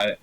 Vale.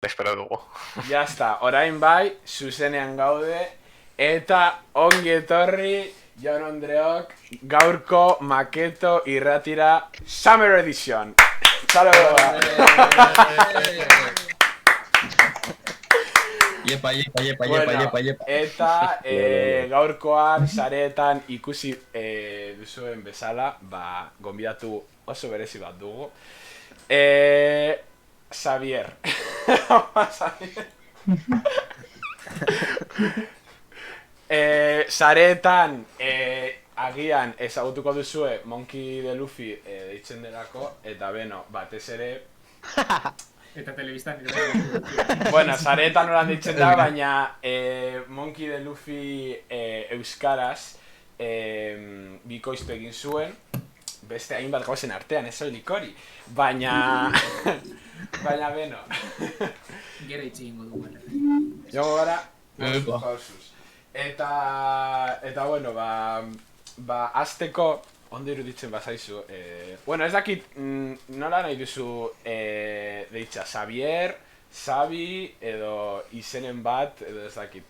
Espero dugu. Jazta, orain bai, zuzenean gaude, eta ongi etorri, Jaun Andreok, gaurko maketo irratira Summer Edition. Saludos! Yepa. Eta gaurkoan sareetan ikusi duzuen bezala, gonbidatu oso berezi bat dugu. Xavier. Sareetan agian ezagutuko duzue Monkey D. Luffy deitzen delako, eta beno, batez ere eta telebistan bueno, sareetan horan deitzen da, baina Monkey D. Luffy euskaraz bikoiztu egin zuen, beste hainbat gauzen artean, ez soilik hori, baina beno gero itxi ingo dugu jogo gara pausuz eta bueno, azteko ondo iruditzen bazaizu bueno, ez dakit nola nahi duzu deitza, Xavier, Xabi edo izenen bat edo ez dakit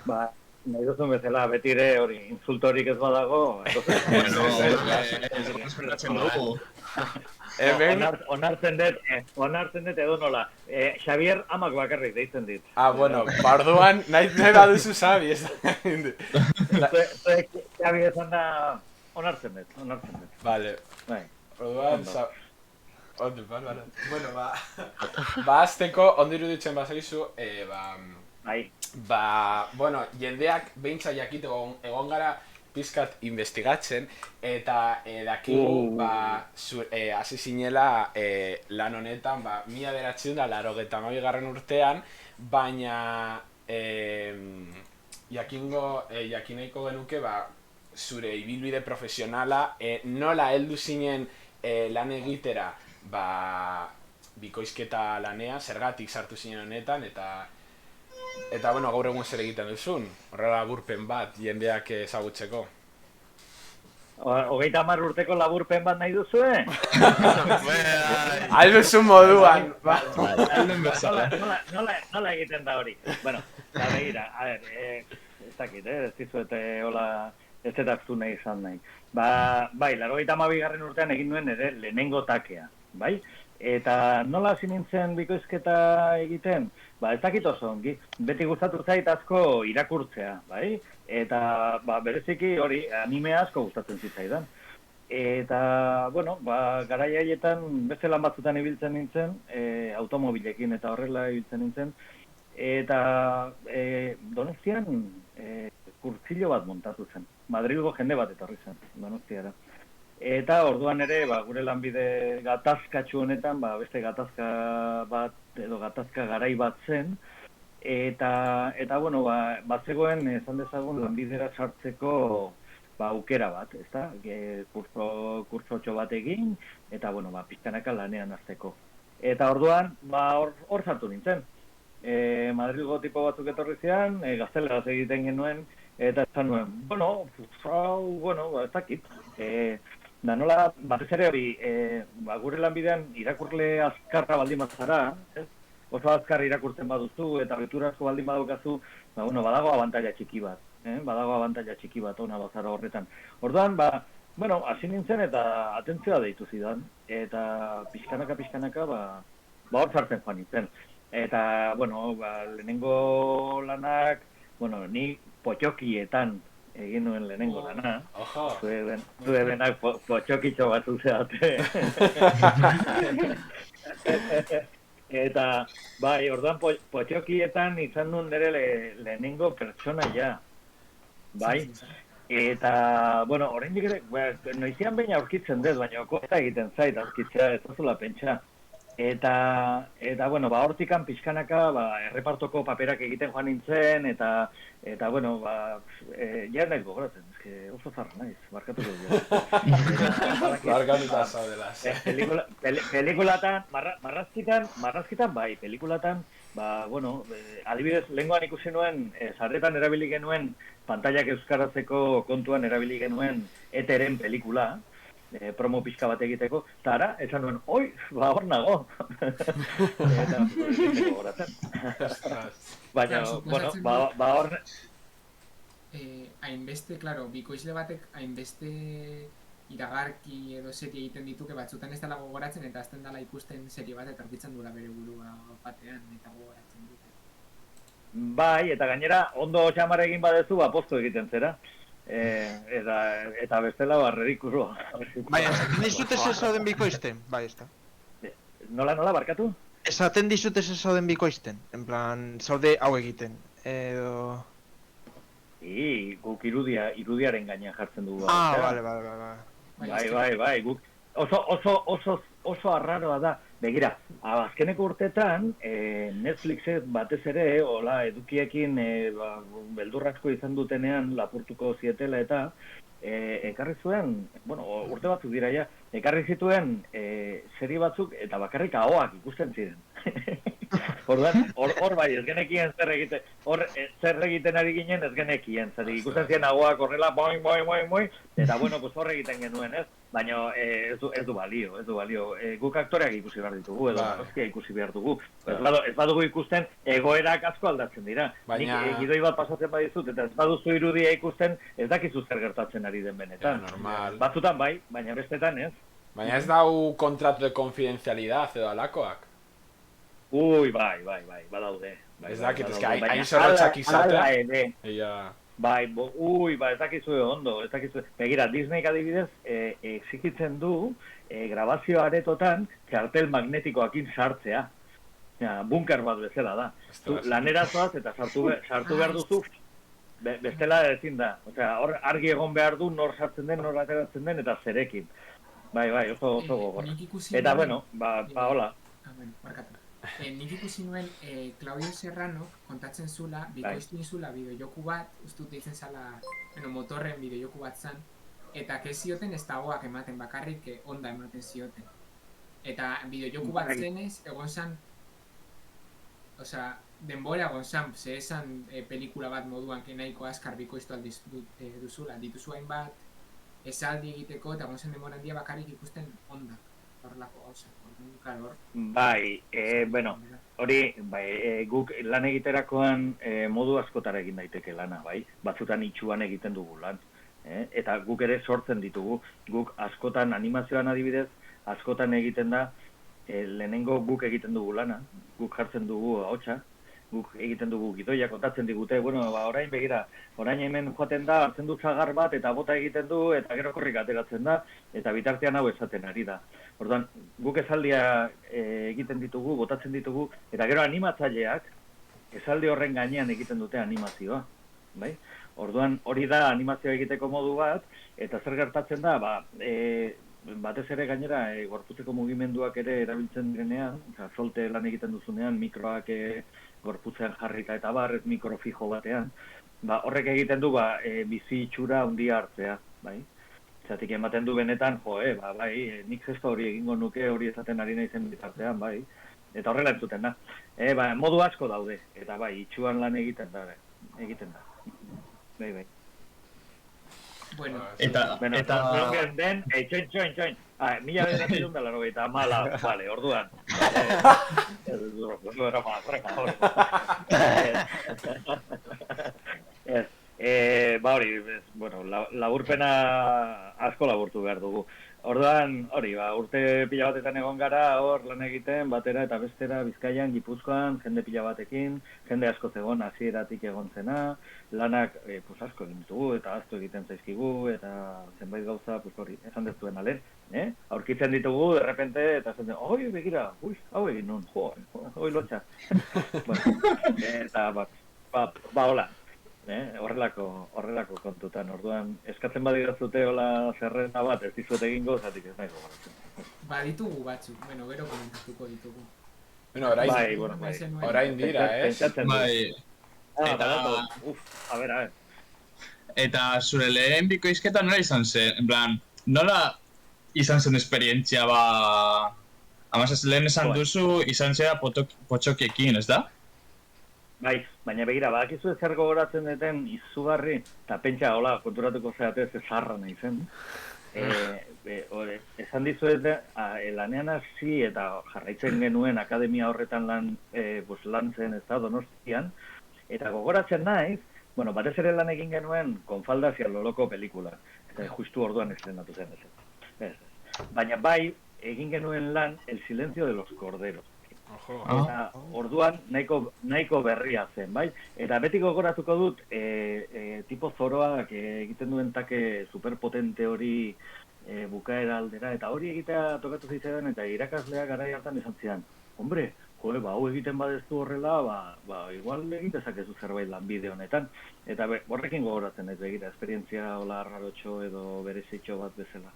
nahi duzun bezala, betire hori insultorik ez badago esperatzen dugu. Onartzen dut edo nola. Xavier amak bakarrik deitzen dit. Bueno, barduan nahi baduzu Xabi, ez da. Xavi esan da onartzen dut. Vale. Orduan, bueno, azteko ondo iruditzen bazaizu, bueno, jendeak behintza jakiteko egon gara pizkat investigatzen, eta dakigu, hasi zinela lan honetan, 1982 urtean, baina jakineko genuke, zure ibilbide profesionala, nola heldu zinen lan egitera, bikoizketa lanea, zergatik sartu zinen honetan, eta bueno, gaur egun zer egiten duzun, horrela laburpen bat jendeak ezagutzeko. 30 urteko laburpen bat nahi duzue? Alduzun moduan. Nola egiten da hori? Bueno, begira, a ver, ez dakit, ez dizuet hola ez etaktu nahi izan nahi. Bai, 82. urtean egin nuen ere lehenengo takea, bai? Eta nola hasi nintzen bikoizketa egiten? Ez dakit oso ongi. Beti gustatu zait asko irakurtzea, bai? Eta bereziki hori anime asko gustatzen zitzaidan. Eta, bueno, garai haietan beste lan batzutan ibiltzen nintzen, automobilekin eta horrela ibiltzen nintzen. Eta Donostian kurtsillo bat montatu zen. Madrilgo jende bat etorri zen, Donostiara. Eta orduan ere, gure lanbide gatazkatxu honetan, beste gatazka bat edo gatazka garai bat zen, eta bueno, zegoen, esan dezagun, lanbidera sartzeko aukera bat, ezta? Kurtsotxo bat egin, eta bueno, pixkanaka lanean hasteko. Eta orduan, hor sartu nintzen. Madrilgo tipo batzuk etorri zian, gazteleraz egiten genuen, eta esan nuen, bueno, ez dakit. Da nola, batez ere hori, gure lanbidean irakurle azkarra baldin bazara, oso azkar irakurtzen baduzu eta beturazko baldin badukazu, badago abantaila txiki bat, ona bazara horretan. Orduan, bueno, hasi nintzen eta atentzioa deitu zidan, eta pixkanaka, hor sartzen joan nintzen. Eta, bueno, lehenengo lanak, ni potxokietan egin nuen lehenengo lana. Zue benak potxokitxo bat zuzeate. Eta, orduan potxokietan izan duen nire lehenengo pertsonaia. Bai? Eta, bueno, oraindik ere, noizian baina aurkitzen dut, baina kosta egiten zait aurkitzea, ez duzula pentsa. Eta bueno, ba, hortikan pixkanaka, ba, errepartoko paperak egiten joan nintzen, eta bueno, ba, ja naiz gogoratzen, eske oso zarra naiz, barkatuko dut. Barkatuta zaudela. Pelikulatan, marrazkitan bai, pelikulatan, ba, bueno, adibidez, lehengoan ikusi nuen, sarretan erabili genuen, pantailak euskarazeko kontuan erabili genuen eteren pelikula, promo pixka bat egiteko, eta ara, esan nuen, oi, ba, hor nago. Eta, gogoratzen. Baina, bueno, ba, hor... Hainbeste, klaro, bikoizle batek hainbeste iragarki edo serie egiten dituke batzutan ez dela gogoratzen eta azten dela ikusten serie bat eta aurkitzen duela bere burua batean eta gogoratzen dute. Bai, eta gainera, ondo txamar egin badezu, ba, postu egiten zera. Eta bestela barrerikuru. Bai, esaten dizut ez zauden bikoizten, bai, ez da. Nola, barkatu? Esaten dizut ez zauden bikoizten, en plan, zaude hau egiten, edo... Guk irudiaren gainean jartzen dugu. Bai, guk oso arraroa da. Begira, azkeneko urteetan, Netflixek batez ere, hola, edukiekin beldurrasko izan dutenean lapurtuko zietela eta ekarri zuen, bueno, urte batzuk dira ja, ekarri zituen serie batzuk eta bakarrik ahoak ikusten ziren. Orduan, hor bai, ez genekien zer egiten ari ginen ez genekien, zer ikusten ziren ahoak horrela, moi, eta bueno, pues hor egiten genuen, ez? Baina ez du balio. Guk aktoreak ikusi behar ditugu, edo marrazkia ikusi behar dugu. Ez badugu ikusten, egoerak asko aldatzen dira. Nik gidoi bat pasatzen badizut, eta ez baduzu irudia ikusten, ez dakizu zer gertatzen ari den benetan. Batzutan bai, baina bestetan ez. Baina ez dau kontratu de konfidenzialidad edo alakoak? Ui, bai, badaude. Ez dakit, ez que hain zorrotxak izatea. Bai, ez dakizue ondo, ez dakizue. Begira, Disneyk adibidez, exikitzen du grabazio aretotan txartel magnetikoakin sartzea. Bunker bat bezala da. Lanera zoaz eta sartu behar duzu, bestela ezin da. Hor argi egon behar du nor sartzen den, nor ateratzen den eta zerekin. Bai, oso gogor. Eta bueno, hola. Nik ikusi nuen Claudio Serrano kontatzen zula, bikoiztu zula bideojoku bat, ustut deitzen zala, motorren bideojoku bat zan, eta que zioten ez dagoak ematen, bakarrik onda ematen zioten. Eta bideojoku bat zenez, egon zan, denbora egon zan, ze esan pelikula bat moduan, nahiko askar bikoiztu duzula, dituzu hainbat, esaldi egiteko, eta egon zan denbora handia bakarrik ikusten onda, horrelako gauza. Bai, bueno, hori, guk lan egiterakoan modu askotara egin daiteke lana, bai? Batzutan itxuan egiten dugu lan, eta guk ere sortzen ditugu. Guk askotan animazioan adibidez, askotan egiten da, lehenengo guk egiten dugu lana, guk jartzen dugu ahotsa, guk egiten dugu gidoia, kontatzen digute, bueno, orain begira, orain hemen joaten da, hartzen du zagar bat, eta bota egiten du, eta gero korrik ateratzen da, eta bitartean hau esaten ari da. Orduan, guk esaldia egiten ditugu, botatzen ditugu, eta gero animatzaileak esaldi horren gainean egiten dute animazioa, bai? Orduan, hori da animazioa egiteko modu bat, eta zer gertatzen da, batez ere gainera gorputzeko mugimenduak ere erabiltzen direnean, solte lan egiten duzunean, mikroak gorputzean jarrita eta ez mikrofijo batean, horrek egiten du bizi itxura handia hartzea, bai? Zatik ematen du benetan, nik gesto hori egingo nuke hori esaten ari naizen bitartean, bai. Eta horrela entzuten da. Modu asko daude, eta itxuan lan egiten da. Bai. Bueno, eta... den, txoin. 1984, vale, orduan. Hori, bueno, laburpena asko laburtu behar dugu. Orduan, hori, urte pila batetan egon gara, hor lan egiten, batera eta bestera, Bizkaian, Gipuzkoan, jende pila batekin, jende asko zegoen hasieratik egon zena, lanak asko egin ditugu, eta asko egiten zaizkigu, eta zenbait gauza, hori, esan dezuen alen, aurkitzen ditugu, derrepente, eta esan dut, oi, begira, hau egin nun, hoi lotxa. Eta, hola. Horrelako kontutan, orduan, eskatzen badirazute hola zerrenda bat, ez dizuet egingo, zatik ez nahi gogoratzen. Baditugu batzuk, bueno, gero komentatuko ditugu. Bueno, orain, Bai, bueno, bai. orain dira, ez? Pentsatzen dut. Bai, eta- badator. A ver. eta zure lehen bikoizketa nola izan zen? En plan, nola izan zen esperientzia ba... Amaz, lehen esan Bai. duzu izan zera potxokiekin, ez da? Bai, baina begira, badakizu zer gogoratzen duten izugarri, eta pentsa, hola, konturatuko zeate ez zarra nahi zen. Esan dizuet, lanean hasi eta jarraitzen genuen akademia horretan lan zen ez da, Donostian, eta gogoratzen naiz, bueno, batez ere lan egin genuen Konfaldas y a lo loco pelikula, eta justu orduan estrenatu zen ez. Baina bai, egin genuen lan El silencio de los corderos. Ojo. Eta orduan nahiko berria zen, bai? Eta beti gogoratuko dut, tipo zoroak egiten duen take superpotente hori bukaera aldera, eta hori egitea tokatu zitzaidan, eta irakaslea garai hartan esan zidan, hombre, hau egiten badezu horrela, igual egin dezakezu zerbait lanbide honetan. Eta horrekin gogoratzen ez begira, esperientzia hola rarotxo edo berezitxo bat bezala.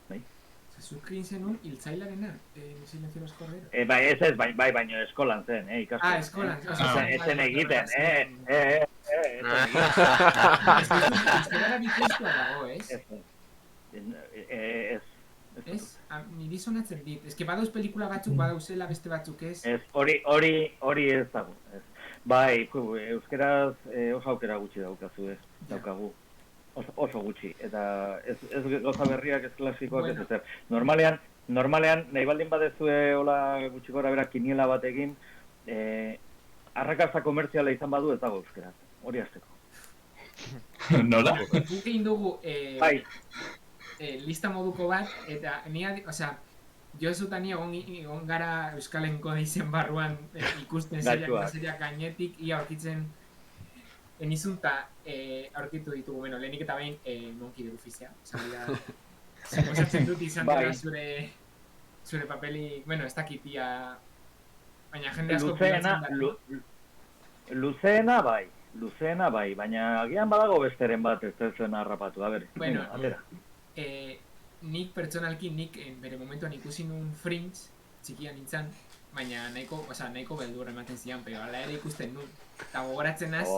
Bai? Zuk egin zenun hiltzailarena, Silencio de los Corderos. Ez, baina eskolan zen, ikasten. Eskolan. Etzen egiten, Euskara bikoiztua dago, ez? Ez. Niri sonatzen dit. Ez que badauz pelikula batzuk, badauzela beste batzuk, ez? Ez, hori ez dago. Bai, euskeraz oso aukera gutxi daukagu. Oso gutxi, eta ez gauza berriak, ez klasikoak, ez ezer. Normalean, nahi baldin badezue hola gutxi gora bera kiniela bat egin, arrakasta komertziala izan badu ez dago euskeraz, hori azteko. Nola? Guk egin dugu Bai, lista moduko bat, eta jo zutan egon gara Euskalen kodeizen barruan ikusten seriak gainetik, ia aurkitzen enizunta aurkitu ditugu, bueno, lehenik eta behin Monkey D. Luffy-zea. Osatzen dut izan dela zure papelik, bueno, ez dakitia, baina jende asko Luzeena bai, baina agian badago besteren bat ez zen harrapatu, a ber, bueno, atera. Nik pertsonalki, bere momentuan ikusi nun Fringe, txikian nintzen, baina nahiko beldur ematen zian, pero ala ere ikusten nun. Eta gogoratzen naz,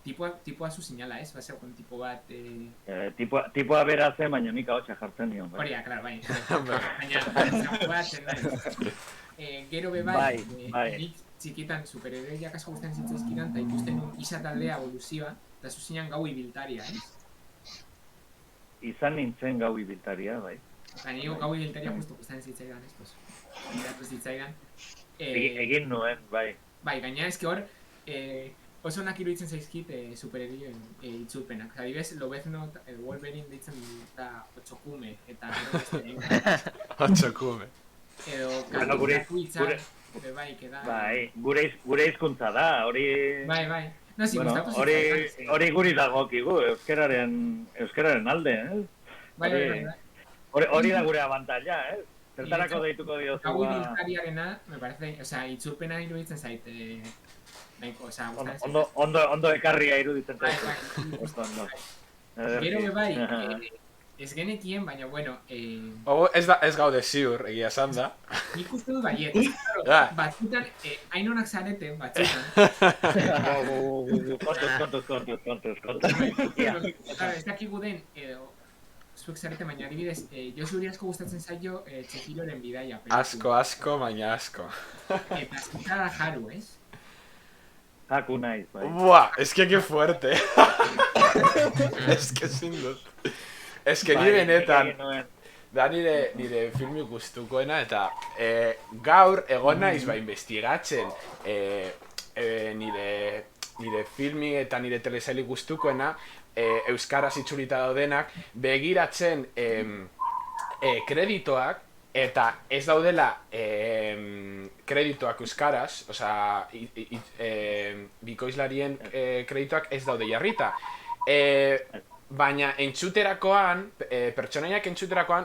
tipua zu sinala, ez? Baseo kon tipo bat... Tipua bera zen, baina nik ahotsa jartzen nion. Horia, klaro, bai. Baina, gogoratzen naz. Gero bai, nik txikitan superheroiak asko guztien zitzaizkidan, eta ikusten nun isa taldea evoluzioa, eta zu zinan gau ibiltaria, ez? Izan nintzen gau ibiltaria, bai. Eta nio gau ibiltaria justu guztien zitzaidan, ez? Miratu zitzaidan. Egin nuen, bai. Bai, gaina ez que hor, oso onak iruditzen zaizkit superherioen itzulpenak. Adibidez, Lobezno, Wolverine deitzen da Otsokume, eta Otsokume. Edo, gure hizkuntza da, hori... Bai. No, si gustatu hori guri dagokigu, euskararen alde, Bai. Hori da gure abantaila, Zertarako deituko diozu. Gau ibiltariarena, me parece, itzulpena iruditzen zait, nahiko, ondo ekarria iruditzen zait. Gero bai, ez genekien, baina, bueno... Ez gaude ziur, egia esan da. Nik uste du baiet. Batzutan, hain honak zareten, batzutan. Kontuz. Ez dakigu den, edo, zuek zareten, baina adibidez, jo zuri asko gustatzen zaio Chihiroren bidaia. Asko, baina asko. Eta azkuta da Haru, ez? Haku naiz, bai. Buah, es que fuerte. Es que sin dut. Es que ni benetan, da nire filmi gustukoena, eta gaur egon naiz investigatzen nire filmi eta nire telesaili gustukoena, euskaraz itzulita daudenak, begiratzen kreditoak, eta ez daudela kreditoak euskaraz, osea, bikoizlarien kreditoak ez daude jarrita. Baina entzuterakoan, pertsonaiak entzuterakoan,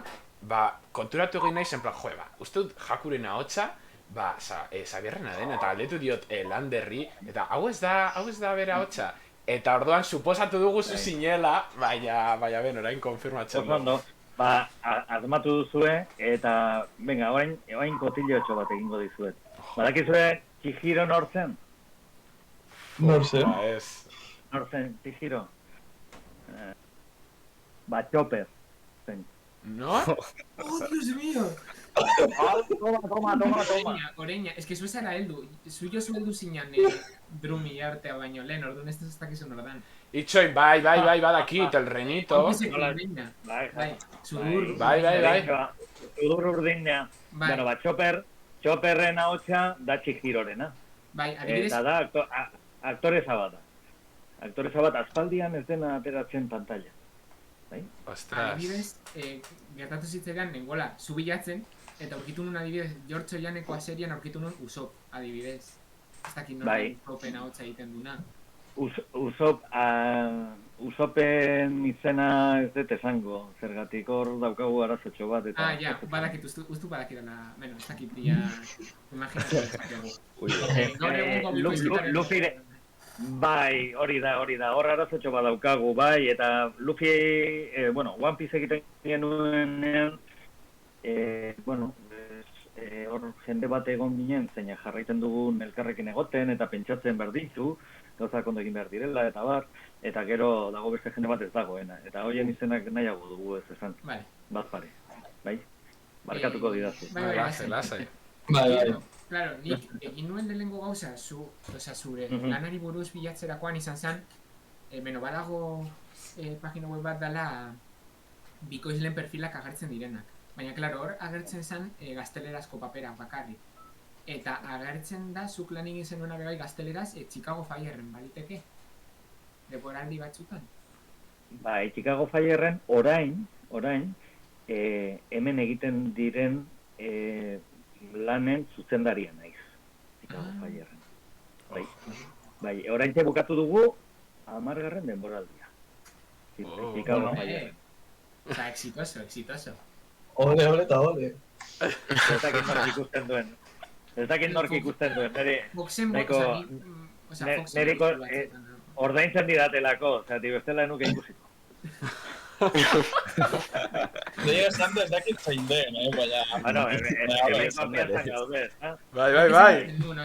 konturatu egin nahi zen plan, uste dut Hakuren ahotsa, Xabierrena den, eta aldetu diot Landerri, eta hau ez da bere ahotsa. Eta orduan, suposatu dugu zu zinela, baina ben, orain konfirmatzen. Ondo, asmatu duzue, eta, venga, orain kotilotxo bat egingo dizuet. Badakizue Chihiro nortzen? Nor zen? Ba, ez. Nortzen, Chihiro? Chopper. Zen. No? ¡Oh, Dios mío! Toma. Oreña, es que zu zara heldu. Zu heldu zinan drumi artea baino lehen, orduan ez dakizun ordan. Itxoin, bai, badakit, el renito. Oreña. Bai, sudur. Bai. Sudur urdina. Bai. Bueno, Chopperren ahotsa da Chihirorena. Bai, adibidez, Eta da aktoreza bat da. Aktoreza bat aspaldian ez dena ateratzen pantalla. Bai? Ostras. adibidez, gertatu zitzaidan nengola, zu bilatzen, eta aurkitu nun adibidez, George Oianekoa serian aurkitu nun Usop, adibidez. Ez dakit Bai. Usopen ahotsa egiten duna. Usopen izena ez dut esango, zergatik hor daukagu arazotxo bat. Eta Ah, ja, badakit, ustu badakidala, bueno, ez dakit pila, imaginatzen dezakegu. Gaur egungo bikoizketaren- Luffy, bai, hori da, hor arazotxo bat daukagu, bai, eta Luffy, One Piece egiten genuenean, hor jende bat egon ginen, zeina jarraiten dugun elkarrekin egoten, eta pentsatzen behar ditu, gauzak ondo egin behar direla, eta bar, eta gero dago beste jende bat ez dagoena, eta horien izenak nahiago dugu ez esan, Bai. bat pare, bai? Barkatuko didazu. Bai, Lasai. Bai. Claro, nik egin nuen lehenengo gauza, zure lanari buruz bilatzerakoan izan zen, badago pagina web bat dela bikoizleen perfilak agertzen direnak. Baina, klaro, hor agertzen zen gaztelerazko papera bakarrik. Eta agertzen da, zuk lan egin zenuen bai gazteleraz, Chicago Fireren baliteke. Deporaldi batzutan. Bai, Chicago Fireren orain, hemen egiten diren lanen zuzendaria naiz. Chicago Fireren. Bai, orain bukatu dugu 10. denboraldia. Chicago Fireren. Osa, exitoso. Ole, eta ole. Ez dakit nork ikusten duen, Boxen, neriko ordaintzen didatelako, zati bestela nuke ikusiko. Nire esan ez dakit zein den, baina... Bueno, ez gaude, ez? Bai.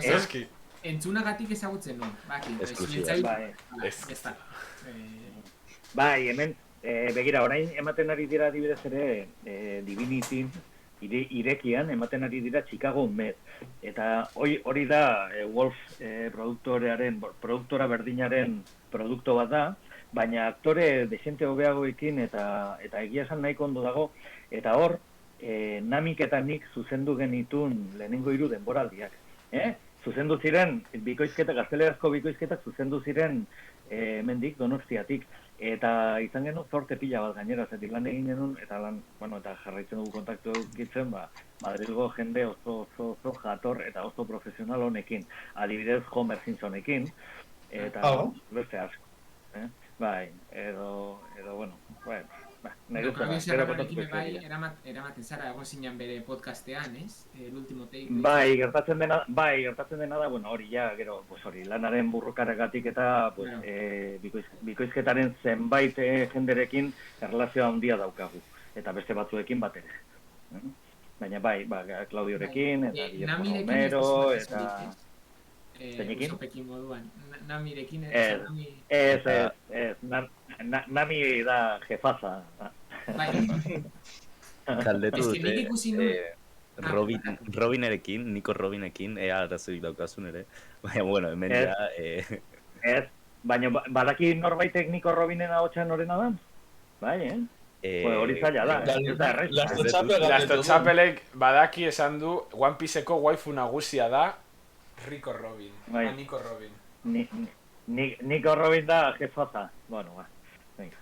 Eski. Entzunagatik ezagutzen nuen. Bai. Ez da. Bai, hemen, begira, orain ematen ari dira adibidez ere Divinity irekian ematen ari dira Chicago Med. Eta hori da Wolf produktora berdinaren produkto bat da, baina aktore desente hobeagoekin eta egia esan nahiko ondo dago, eta hor, Namik eta nik zuzendu genitun lehenengo 3 denboraldiak. Zuzendu ziren, gaztelerazko bikoizketak zuzendu ziren mendik, Donostiatik. Eta izan genuen zorte pila bat gainera, zetik lan egin genuen, eta jarraitzen dugu kontaktu edukitzen, Madrilgo jende oso jator eta oso profesional honekin, adibidez Homer Simpsonekin, eta beste asko. Bai, edo, nahi Claudio bai, eramaten zara, egon zinan bere podcastean, ez? El último take. Bai, gertatzen dena da, hori ja, gero, lanaren burrukaragatik eta bikoizketaren zenbait jenderekin erlazioa handia daukagu, eta beste batzuekin bat ere. Baina bai, Claudiorekin, eta Guillermo Romero, eta... Zeinekin? Usopekin moduan. Namirekin Ez, Nami da jefaza. Bai. Galdetu Ez que nik ikusi nuen. Robinerekin, Nico Robinekin, ea arazoik daukazun ere. Baina, bueno, hemen ja... Ez, baina badaki norbaitek Nico Robinen ahotsa norena da? Bai, hori zaila da. Lasto Txapelek badaki esan du One Pieceko waifu nagusia da Rico Robin. Nico Robin. Nico Robin da jefaza. Bueno, venga.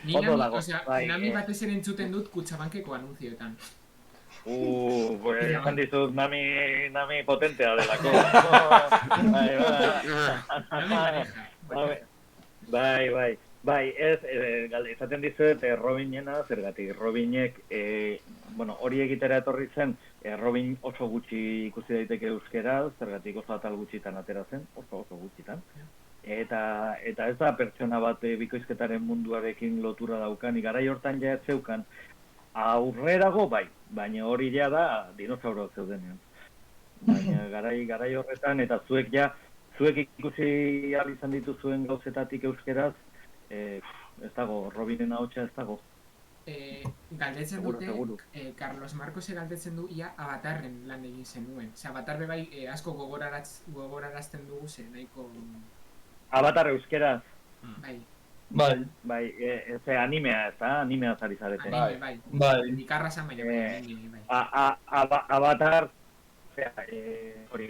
Nami batez ere entzuten dut Kutxabankeko anunzioetan. Esan dizut Nami potentea delako. Bai, esaten dizuet Robinena, zergatik Robinek, hori egitera etorri zen, Robin oso gutxi ikusi daiteke euskera, zergatik oso atal gutxitan atera zen, oso gutxitan. eta ez da pertsona bat bikoizketaren munduarekin lotura daukan, garai hortan ja ez zeukan, aurrerago bai, baina hori ja da dinosauro zeudenean. Baina garai horretan, eta zuek ikusi ahal izan dituzuen gauzetatik euskeraz, ez dago, Robinen ahotsa ez dago. Galdetzen Seguro, dute, seguro. Carlos Marcose galdetzen du ia Avatarren lan egin zenuen. Avatar bai asko gogorarazten dugu zen, nahiko... Avatar euskeraz, Bai, Bai, ze animea ez da, animea zari zarete. anime, Bai. Nikarra zan baina bai, anime, bai. Avatar, hori,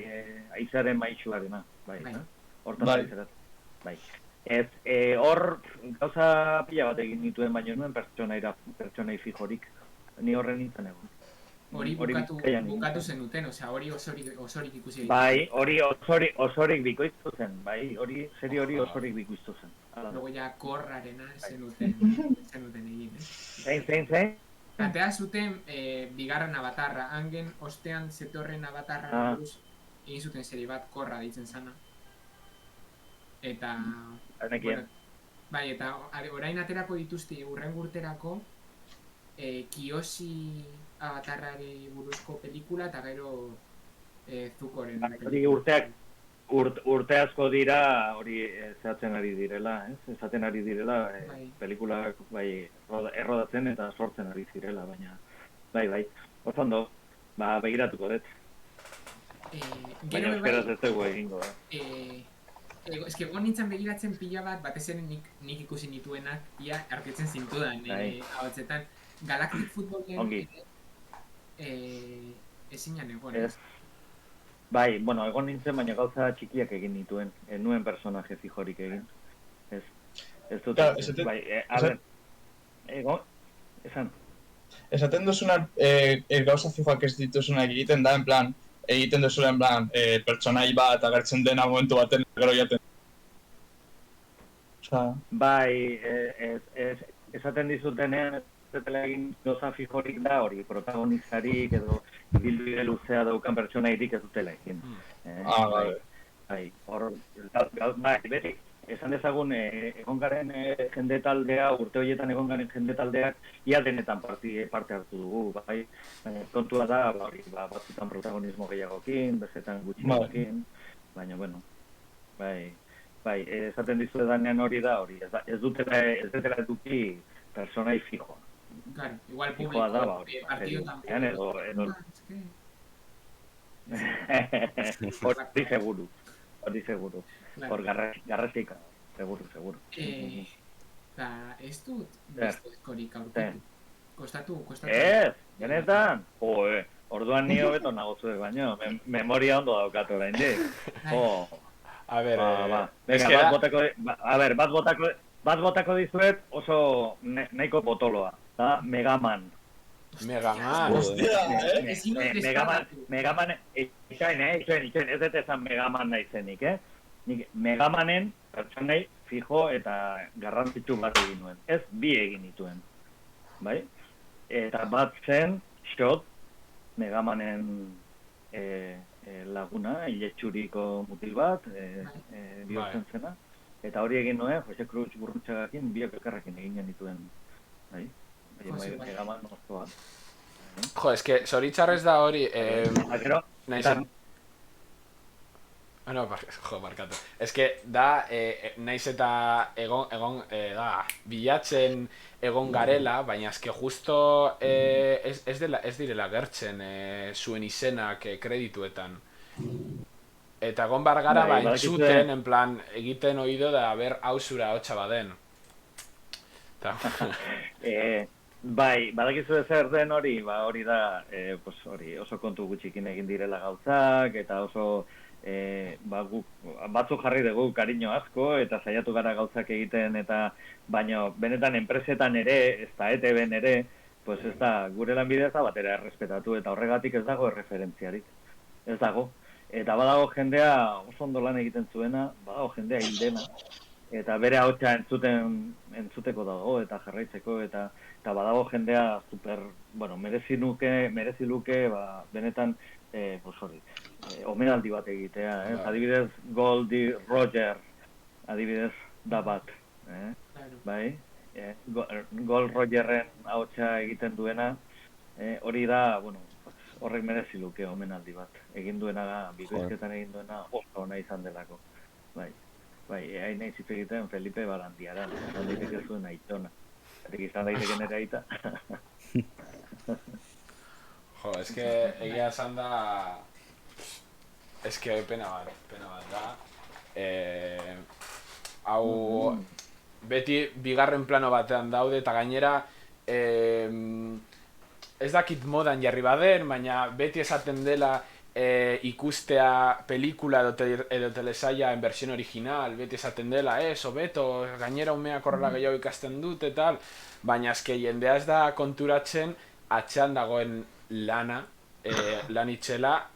aizaren maitxuarena, bai, Bai. hortaz Bai. aizerat. Bai. Ez, hor gauza pila bat egin nituen, baina nuen pertsonai fijorik. Ni horren nintzen egon. Hori Bizkaian egin bukatu zen. zenuten, osea, hori osorik ikusi Bai, hori osorik bikoiztu zen, bai, serie hori osorik bikoiztu zen. Hala da. Luego ja korrarena zenuten egin, Zein? Plantea zuten bigarren Avatarra, hangen ostean zetorren Avatarra Ah. buruz egin zuten serie bat korra deitzen zana. Eta... Nekien. bai, eta orain aterako dituzte urrengo urterako Kiyoshi Avatarrari buruzko pelikula eta gero Zukoren. Hori urte asko dira, hori zehatzen ari direla, ez? Esaten ari direla, Bai. pelikulak errodatzen eta sortzen ari zirela, baina, bai, oso ondo, begiratuko dut, baina euskeraz ez dugu egingo, eske egon nintzen begiratzen pila bat, batez ere nik ikusi nituenak, ia arkitzen zintudan, Bai. ahotsetan. Galactic Footballen Ongi. ezinan egon, ez? Bai, bueno, egon nintzen, baina gauza txikiak egin nituen, ez nuen personaje fijorik egin, ez dut, Claro, esaten- bai, a ber, egon, esan, Esaten duzuna, gauza fijoak ez dituzunak egiten da, en plan, egiten duzula, en plan, pertsonai bat agertzen dena momentu baten, gero jaten. Osea, bai, esaten dizutenean, ez dutela egin gauza fijorik da hori, protagonistarik edo ibilbide luzea daukan pertsonairik ez dutela egin. Bai, hor, bai, beti, esan dezagun, egon garen jende taldea, urte horietan egon garen jende taldeak, ia denetan parte hartu dugu, bai. Kontua da, batzutan protagonismo gehiagokin, bestetan gutxiagokin, baina, bueno, bai, esaten dizu edanean hori da, hori, ez dutela eduki personai fijoa. Claro, igual Fijoa da, público, partidotan. edo, hori seguru. Hor garrasika, seguru. Eta ez dut beste eskorik aurkitu. Kostatu. Ez, benetan? Orduan ni hobeto nago zuek baino, memoria ondo daukat oraindik. A ver, Venga, bat botako dizuet oso nahiko potoloa, da Megaman. Megaman. Megaman, itxain, ez dut esan Megaman naizenik, Nik Megamanen pertsonei fijo eta garrantzitsu bat egin nuen. Ez bi egin nituen, bai? Eta bat zen, Shot, Megamanen laguna, iletxuriko mutil bat, bihurtzen zena. Eta hori egin nuen, Jose Cruz Burrutxagakin, biak elkarrekin egin nituen, bai? Megaman osoa. Jo, eske, zoritxarrez da hori... Gero, barkatu. Eske, da, naiz eta bilatzen egon garela, baina eske justo ez direla gertzen zuen izenak kredituetan. Eta egon bar gara entzuten, en plan, egiten oído da, hau zura hotxa baden. Bai, badakizu zer den hori, hori da, oso kontu gutxikin egin direla gauzak, eta oso batzuk jarri dugu kariño asko, eta saiatu gara gauzak egiten, eta baino benetan enpresetan ere, ez da ETB-en ere, pues ez da, gure lanbidea ez da batera errespetatu, eta horregatik ez dago erreferentziarik. Ez dago. Eta badago jendea oso ondo lan egiten zuena, badago jendea hildena, eta bere ahotsa entzuteko dago, eta jarraitzeko, eta badago jendea super, merezi luke, benetan, omenaldi bat egitea, Adibidez, Goldie Roger, adibidez, da bat. Claro. Bai, Gold Rogerren ahotsa egiten duena, hori da, bueno, horrek merezi luke omenaldi bat. Egin duena, bikoizketan egin duena, oso ona izan delako. Bai, hain nahi hitz egiten Felipe Barandiaran, izan daiteke zuen aitona. Izan daiteke nire aita. Jo, eske egia esan da... Eske pena bat da. Hau... Beti bigarren plano batean daude eta gainera... Ez dakit modan jarri baden, baina beti esaten dela ikustea pelikula edo telesaia en versión original, beti esaten dela, hobeto, gainera umeak horrela gehiago ikasten dut eta tal, baina eske jendea ez da konturatzen atxean dagoen lana, lan itxela,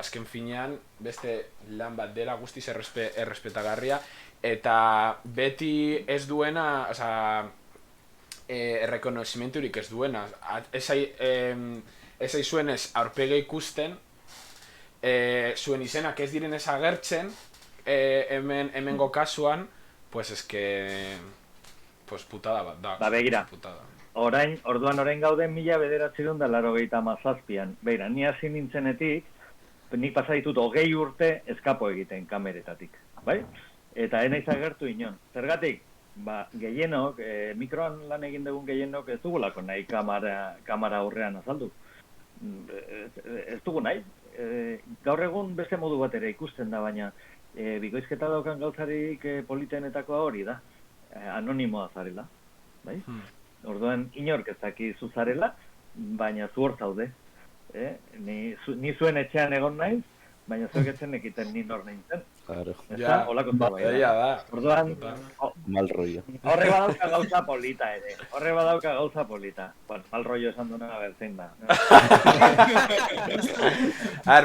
azken finean beste lan bat dela guztiz errespetagarria, eta beti ez duena, errekonozimenturik ez duena, ez aizuenez aurpege ikusten, zuen izenak ez direnez agertzen, hemengo kasuan, pues eske, pues putada bat da. Ba, begira. Orduan orain gauden 1987an. Beira, ni hasi nintzenetik, nik pasa ditut 20 urte eskapo egiten kameretatik, bai? Eta enaiz agertu inon. Zergatik? Ba, gehienok, mikroan lan egin dugun gehienok ez dugulako nahi kamara aurrean azaldu. Ez dugu nahi. Gaur egun beste modu bat ere ikusten da, baina bikoizketa daukan gauzarik politenetakoa hori da. Anonimoa zarela. Bai? Orduan, inork ez daki zuzarela, baina zu hor zaude. Ni zuen etxean egon naiz, baina zuek etzen ekiten ni nor nintzen. Claro. Ja, holako zerbait da. Orduan, Mal rollo. horre badauka gauza polita ere. Bueno, mal rollo esan duena berzein da.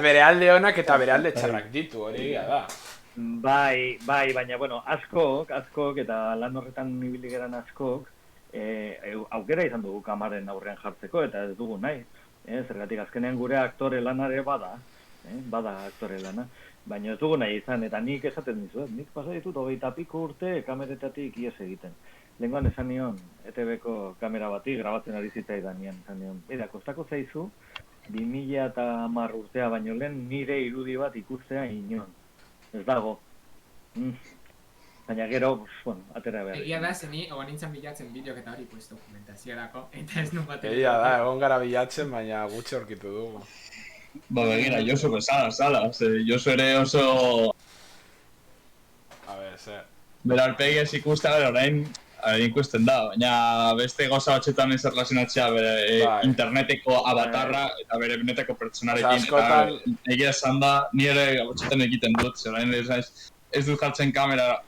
Bere alde honak eta bere alde txarrak ditu, hori da. Bai, baina, bueno, askok, eta lan horretan ibili geran askok, aukera izan dugu kamaren aurrean jartzeko, eta ez dugu nahi. Zergatik azkenean gure aktore lanare bada aktore lana. Baina ez dugu nahi izan, eta nik esaten dizuet, nik pasa ditut 20 piko urte kameretatik ies egiten. Lehengoan esan nion, ETV-ko kamera bati grabatzen ari zitzaidan nian, esan nion, kostako zaizu, 2010 urtea baino lehen nire irudi bat ikustea inon. Ez dago. Baina gero, bueno, atera behar. Egia da, zeni, egon nintzen bilatzen bideok eta hori pues dokumentaziorako, eta ez nun batean. Egia da, egon gara bilatzen, baina gutxi aurkitu dugu. Ba, begira, Josu bezala, Josu ere oso... A ver, zer. Bera aurpegiez ikusten, orain ikusten da, baina beste gauza batxetan ez erlazionatzea bere interneteko avatarra eta bere benetako pertsonarekin, eta egia esan da, ni ere batxetan egiten dut, orain ez dut jartzen kamera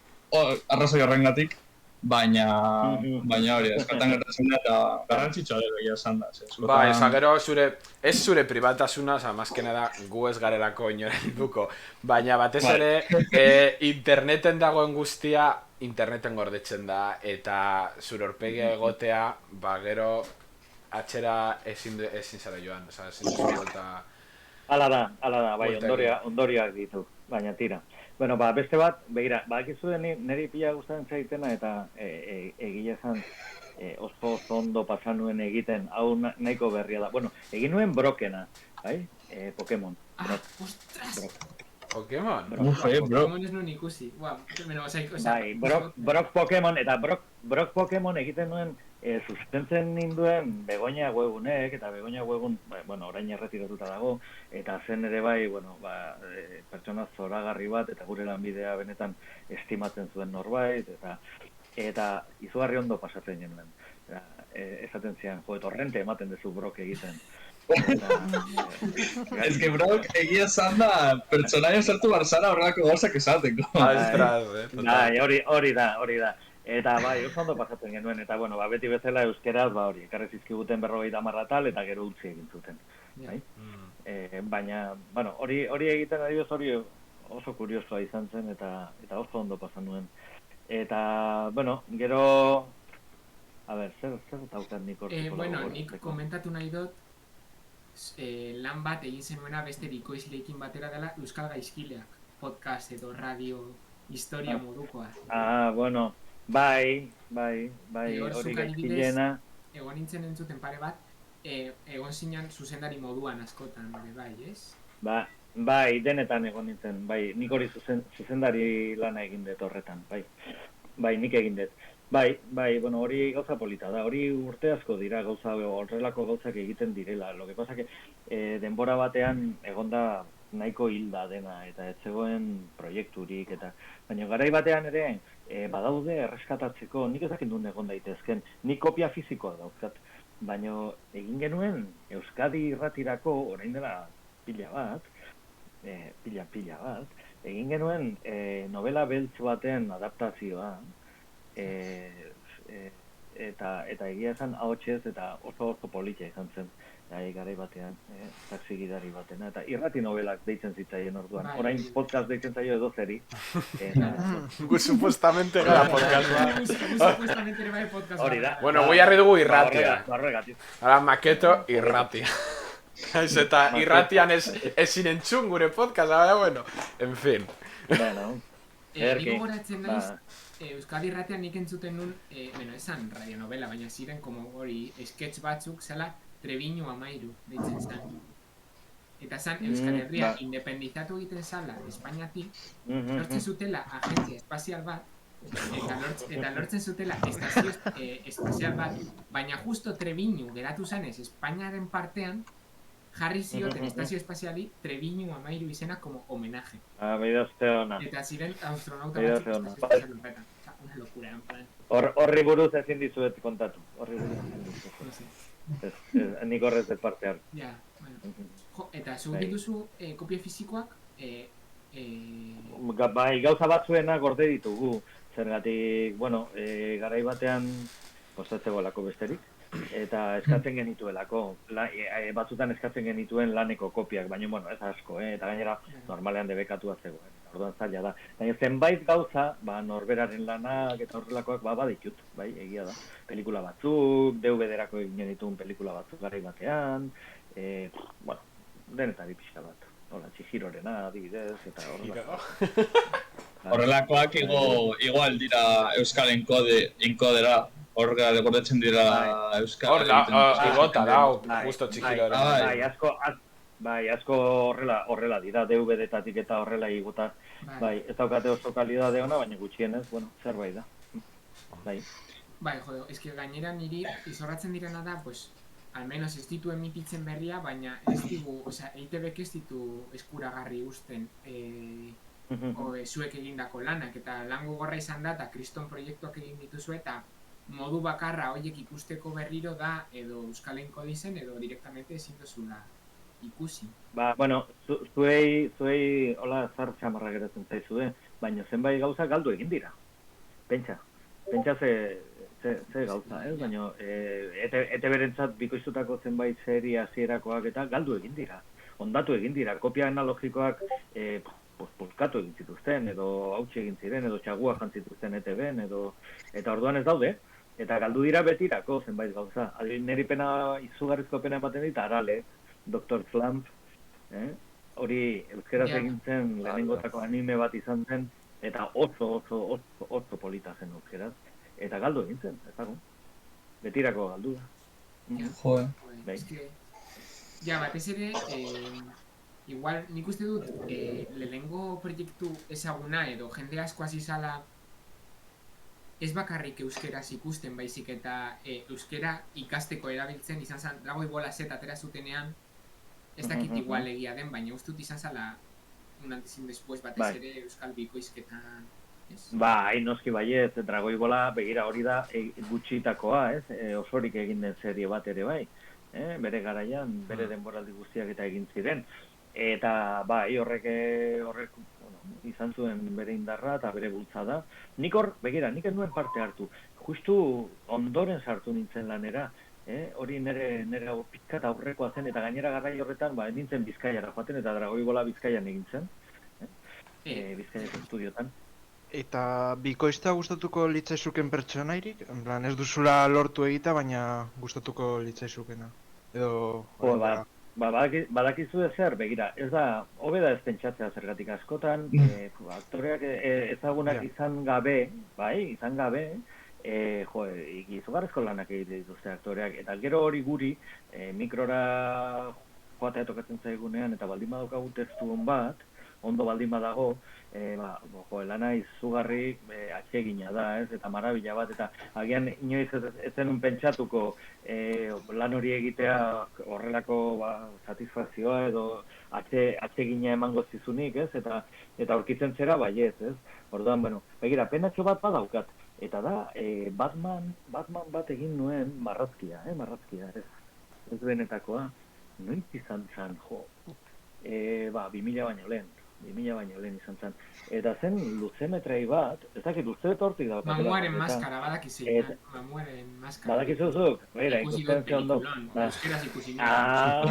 arrazoi horrengatik, baina hori, eskatan gertatzen da, eta garrantzitsua ere egia esan da. Gero ez zure pribatasuna, mazkena da gu ez garelako inoren duko, baina batez ere interneten dagoen guztia interneten gordetzen da, eta zure aurpegia egotea, gero atxera ezin zara joan, ezin duzu volta... Hala da, bai, ondorioak ditu, baina tira. Bueno, beste bat, begira, bakizu niri pila gustatzen zaitena eta egia esan oso ondo pasan nuen egiten, hau nahiko berria da. Bueno, egin nuen Brokena, bai? Pokemon. Ostras! Pokemon? Pokemon ez nuen ikusi. Bai, Brok Pokemon, eta Brok Pokemon egiten nuen sustentzen ninduen Begoña Webunek, eta Begoña Webun, bueno, orain erretiratuta dago, eta zen ere bai, bueno, pertsona zoragarri bat, eta gure lanbidea benetan estimatzen zuen norbait, eta izugarri ondo pasatzen genuen. Esaten zian, torrente ematen dezu Brok egiten. Ez que Brok egia zan da, pertsonaia sartu barzara horrelako gauzak esateko. Hori da. Eta bai, oso ondo pasatzen genuen, eta bueno, beti bezala euskeraz, hori, ekarri zizkiguten 50 tal, eta gero utzi egin zuten. Baina, bueno, hori egiten adibidez hori oso kuriosoa izan zen, eta oso ondo pasan nuen. Eta, bueno, gero... A ber, zer tautan nik hortiko? Bueno, nik komentatu nahi dut, lan bat egin zenuena beste bikoizleekin batera dela Euskal Gaizkileak, podcast edo radio historia modukoa. Bueno, bai, Hor hori zuk adibidez, gaizkilena. egon nintzen entzuten pare bat, egon zinan zuzendari moduan askotan, bai, ez? Bai, denetan egon nintzen, bai, nik hori zuzendari lana egin dut horretan, bai, nik egin dut. Bai, bueno, hori gauza polita da, hori urte asko dira horrelako gauzak egiten direla. Lo que pasa que denbora batean egonda nahiko hilda dena eta ez zegoen proiekturik eta baina garai batean ere badaude erreskatatzeko, nik ezakit duen egon daitezken, nik kopia fizikoa dauzkat, baina egin genuen Euskadi irratirako orain dela pila bat, egin genuen novela beltz baten adaptazioa, eta egia esan ahotsez eta oso polita izan zen garai batean, taxi gidari batena, eta irrati novelak deitzen zitzaien orduan, orain podcast deitzen zaio edo zeri. Gu supuestamente gara podcast. Supuestamente ere bai podcast. Hori da. Bueno, gui harri dugu irratia. Barregatik. Ara, maketo irratia. Eta irratian ezin entzun gure podcast, bueno, en fin. Bueno, Nik gogoratzen naiz, Euskadi irratian nik entzuten nun, esan radionovela, baina ziren como hori sketch batzuk, zela Treviño Amairu, deitzen zen. Eta zan Euskal Herria independizatu egiten zala Espainiatik, lortzen zutela agentzia espazial bat, eta lortzen zutela estazio espazial bat, baina justo Treviño geratu zanez Espainiaren partean, jarri zioten estazio espaziali Treviño Amairu izena como homenaje. Beidazte hona. Eta ziren astronauta batzuk estazio espazial horretan. Una locura, en plan. Horri buruz ezin dizuet kontatu. Horri buruz ezin dizuet. Nik horrez de parte hartu. Ja, bueno. Eta zu dituzu kopia fizikoak, bai, gauza batzuena gorde ditugu. Zergatik, bueno, garai batean postatzegoelako besterik. Eta eskatzen genituelako, batzutan eskatzen genituen laneko kopiak, baina, bueno, ez asko, eta gainera normalean debekatua zegoen, orduan zaila da. Baina zenbait gauza, norberaren lanak eta horrelakoak baditut, bai, egia da. Pelikula batzuk, DVD-erako egin genituen pelikula batzuk garai batean, bueno, denetari pixka bat. Hola, Chihirorena, adibidez, eta horrelako. Horrelakoak igual dira Euskal enkodera. Horga dekordatzen dira Euskal... Igota dau, justo Chihirorena. Bai, asko horrela dira, DVD-etatik eta horrela igota. Bai, ez daukate oso kalidade ona, baina gutxienez, bueno, zerbait da. Bai. Bai, jodo, eski gainera niri izorratzen direna da, pues, almenos ez ditu emititzen berria, baina ez digu, osea, EITBek ez ditu eskuragarri uzten zuek egindako lanak, eta lan gogorra izan da, eta kriston proiektuak egin dituzu, eta modu bakarra horiek ikusteko berriro da, edo Euskal Enkodizen, edo direktamente ezin duzula ikusi. Bueno, zuei hola zar txamarra geratzen zaizue, baina zenbait gauza galdu egin dira. Pentsa ze gauza, baina ETB-rentzat bikoiztutako zenbait serie hasierakoak eta galdu egin dira. Ondatu egin dira, kopia analogikoak puzkatu egin zituzten, edo hautsi egin ziren, edo txagua jantzituzten ETB-en, eta orduan ez daude, eta galdu dira betirako zenbait gauza. Neri pena, izugarrizko pena ematen dit, Arale, Dr. Slump, hori euskeraz egin zen lehenengotako anime bat izan zen, eta oso polita zen euskeraz, eta galdu egin zen, ez dago. Betirako galdu da. Joe. Ja, batez ere, igual, nik uste dut, lehenengo proiektu ezaguna edo jende asko hasi zala ez bakarrik euskeraz ikusten baizik eta euskera ikasteko erabiltzen izan zen, Dragoi Bola Z atera zutenean, ez dakit igual egia den, baina uste dut izan zala un antes y después batez ere euskal bikoizketan. Bai, noski baiet, Dragoi Bola begira hori da gutxitakoa, osorik egin den serie bat ere bai. Bere garaian, bere denboraldi guztiak eta egin ziren. Eta bai, horrek izan zuen bere indarra eta bere bultzada. Nik ez nuen parte hartu. Justu ondoren sartu nintzen lanera. Hori nire pizkat aurrekoa zen, eta gainera garai horretan nintzen Bizkaiara joaten, eta Dragoi Bola Bizkaian egin zen. Bizkaiako estudiotan. Eta bikoizta gustatuko litzaizuken pertsonairik? En plan, ez duzula lortu egita, baina gustatuko litzaizukena. Edo... badakizu ezer, begira, ez da, hobe da ez pentsatzea zergatik askotan, aktoreak ezagunak izan gabe, izugarrezko lanak egite dituzte aktoreak, eta gero hori guri, mikrora joatea tokatzen zaigunean, eta baldin badaukagu testu hon bat, ondo baldin badago, lana izugarrik atsegina da, ez? Eta marabila bat, eta agian inoiz ez zenun pentsatuko lan hori egitea horrelako satisfazioa edo atsegina emango zizunik, ez? Eta aurkitzen zera baiez, ez? Orduan, begira, penatxo bat badaukat, eta da, Batman bat egin nuen marrazkia, ez benetakoa, noiz izan zan, 2000 baino lehen izan zen. Eta zen luzemetrai bat, ez dakit luze hortik da. Mamuaren maskara, badakizu. Mamuaren maskara. Badakizu zuk? Beira, ikusten zen ondo. Euskeraz ikusi nuen.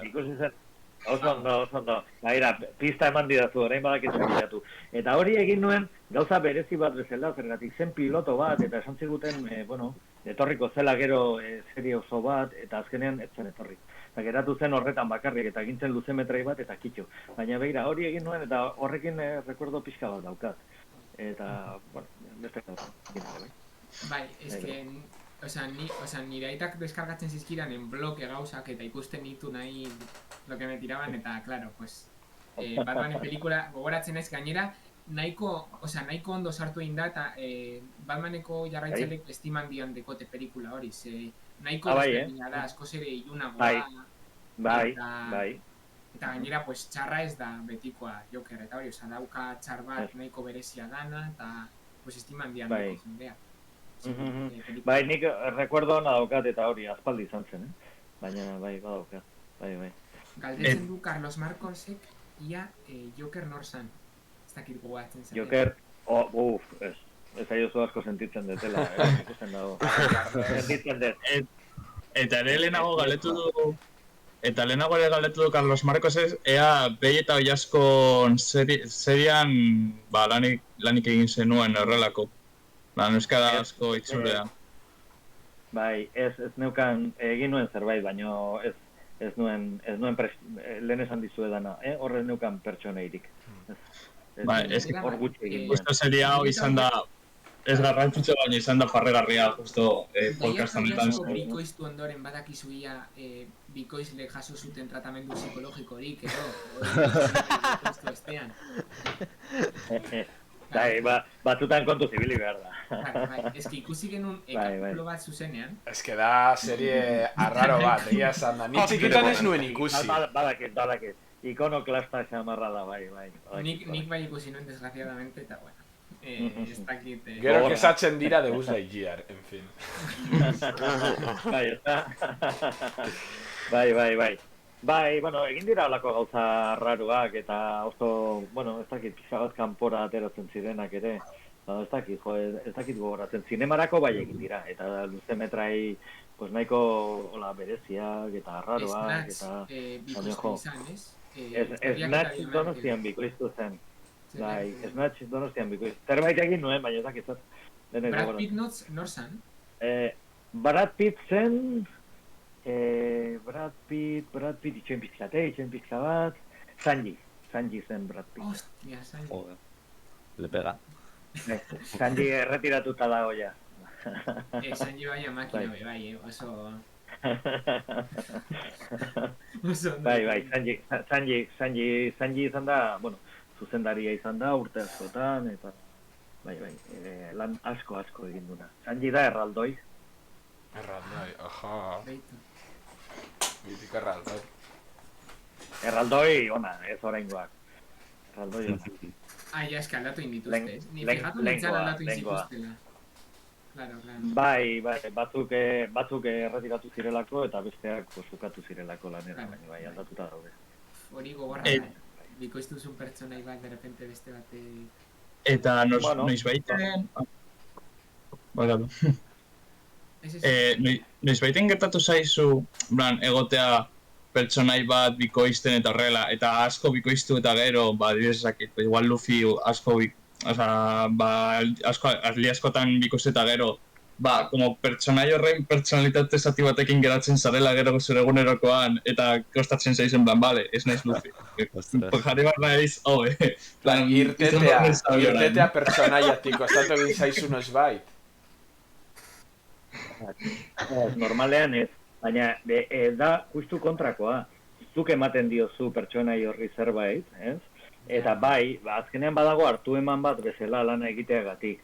Ikusi zen. Oso ondo. Baira, pista eman didazu, orain badakizu bilatu. Eta hori egin nuen, gauza berezi bat bezala, zergatik zen piloto bat, eta esan ziguten, etorriko zela gero serie oso bat, eta azkenean ez zen etorri. Eta geratu zen horretan bakarrik, eta egintzen luzemetrai bat, eta kitxo. Baina begira, hori egin nuen, eta horrekin rekuerdo pixka bat daukat. Eta, beste gauza. Bai, nire aitak deskargatzen zizkidan en bloke gauzak, eta ikusten ditu nahi lo que me tiraban, eta, claro, pues, Batmanen pelikula gogoratzen ez gainera, nahiko ondo sartu egin da, eta Batmaneko jarraitzaileek estiman dian dekote pelikula hori, nahiko desberdina da, askoz ere ilunagoa. Bai. Eta gainera, pues, txarra ez da betikoa Joker, eta hori, dauka txar bat nahiko berezia dana, eta, pues, estiman dian deko jendea. Bai, nik recuerdo hona daukat eta hori, azpaldi izan zen, baina bai, badaukat, bai. Galdetzen du Carlos Marcosek, ia Joker nor zan, ez dakit gogoatzen zen. Joker, ez aiozu asko sentitzen detela, ikusten dago. Sentitzen dut. Eta ere lehenago ere galetu du Carlos Marcos ea behi eta oiaskon serian lanik egin zenuen horrelako. Euskara asko itzulea. Bai, ez neukan egin nuen zerbait, baino ez nuen lehen esan dizuedana, horre neukan pertsoneirik. Bai, ez hor gutxi egin nuen. Justo seria hau izan da, ez garrantzitsu baina izan da farregarria, justo podcast honetan. Bikoiztu ondoren badakizu ia bikoizle jaso zuten tratamendu psikologikorik, bikoiztu estean. Batzutan kontu zibili behar da. Ez que ikusi genuen kapitulo bat zuzenean. Ez que da serie arraro bat, egia esan da. Ni txikitan ez nuen ikusi. Badakit. Ikonoklasta xamarra da, bai. Nik bai ikusi nuen, desgraciadamente, eta bueno. Ez dakit... Gero kesatzen dira de Buzz Lightyear, en fin. Bai. Bai, egin dira alako gauza raruak eta oso, ez dakit, pixka bat kanpora ateratzen zirenak ere. Ez dakit gogoratzen. Zinemarako bai egin dira, eta luzemetrai nahiko bereziak eta raruak eta... Bikoiztu izan, ez? Snatch Donostian bikoiztu zen. Bai, Snatch Donostian bikoiztu. Zerbait egin nuen, baina ez dakit. Brad Pitt nor zan? Brad Pitt zen... Brad Pitt, itxoen pizka bat, Sanji zen Brad Pitt. Hostia, Sanji. Joder, le pega. Sanji erretiratuta dago ja. Sanji baina makina bai, oso... Bai, Sanji izan da, zuzendaria izan da urte askotan, eta bai, lan asko egin duna. Sanji da erraldoi. Erraldoi, aja. Mítica Erraldoi. Erraldoi, ona, ez oraingoak. Erraldoi, ona. Ja, eski aldatu indituzte. Ni fijatu nintzen aldatu indituztela. Claro. Bai, batzuk erretiratu zirelako eta besteak zukatu zirelako lanera, baina bai, aldatuta daude. Hori gogorra, bikoiztuzun pertsonai bat, de repente beste bate... Eta noiz baiten... Noiz baiten gertatu zaizu, egotea pertsonai bat bikoizten eta horrela, eta asko bikoiztu eta gero, didezakit, igual Luffy asko, aldi askotan bikoiztu eta gero, como pertsonai horren pertsonalitate zati batekin geratzen zarela gero zure egunerokoan, eta kostatzen zaizen plan, bale, ez naiz Luffy. Jarri bar naiz, irtetea pertsonaiatik, kostatu egin zaizu noiz bait. Normalean ez, baina da justu kontrakoa. Zuk ematen diozu pertsonai horri zerbait, ez? Eta bai, azkenean badago hartu eman bat bezala lana egiteagatik.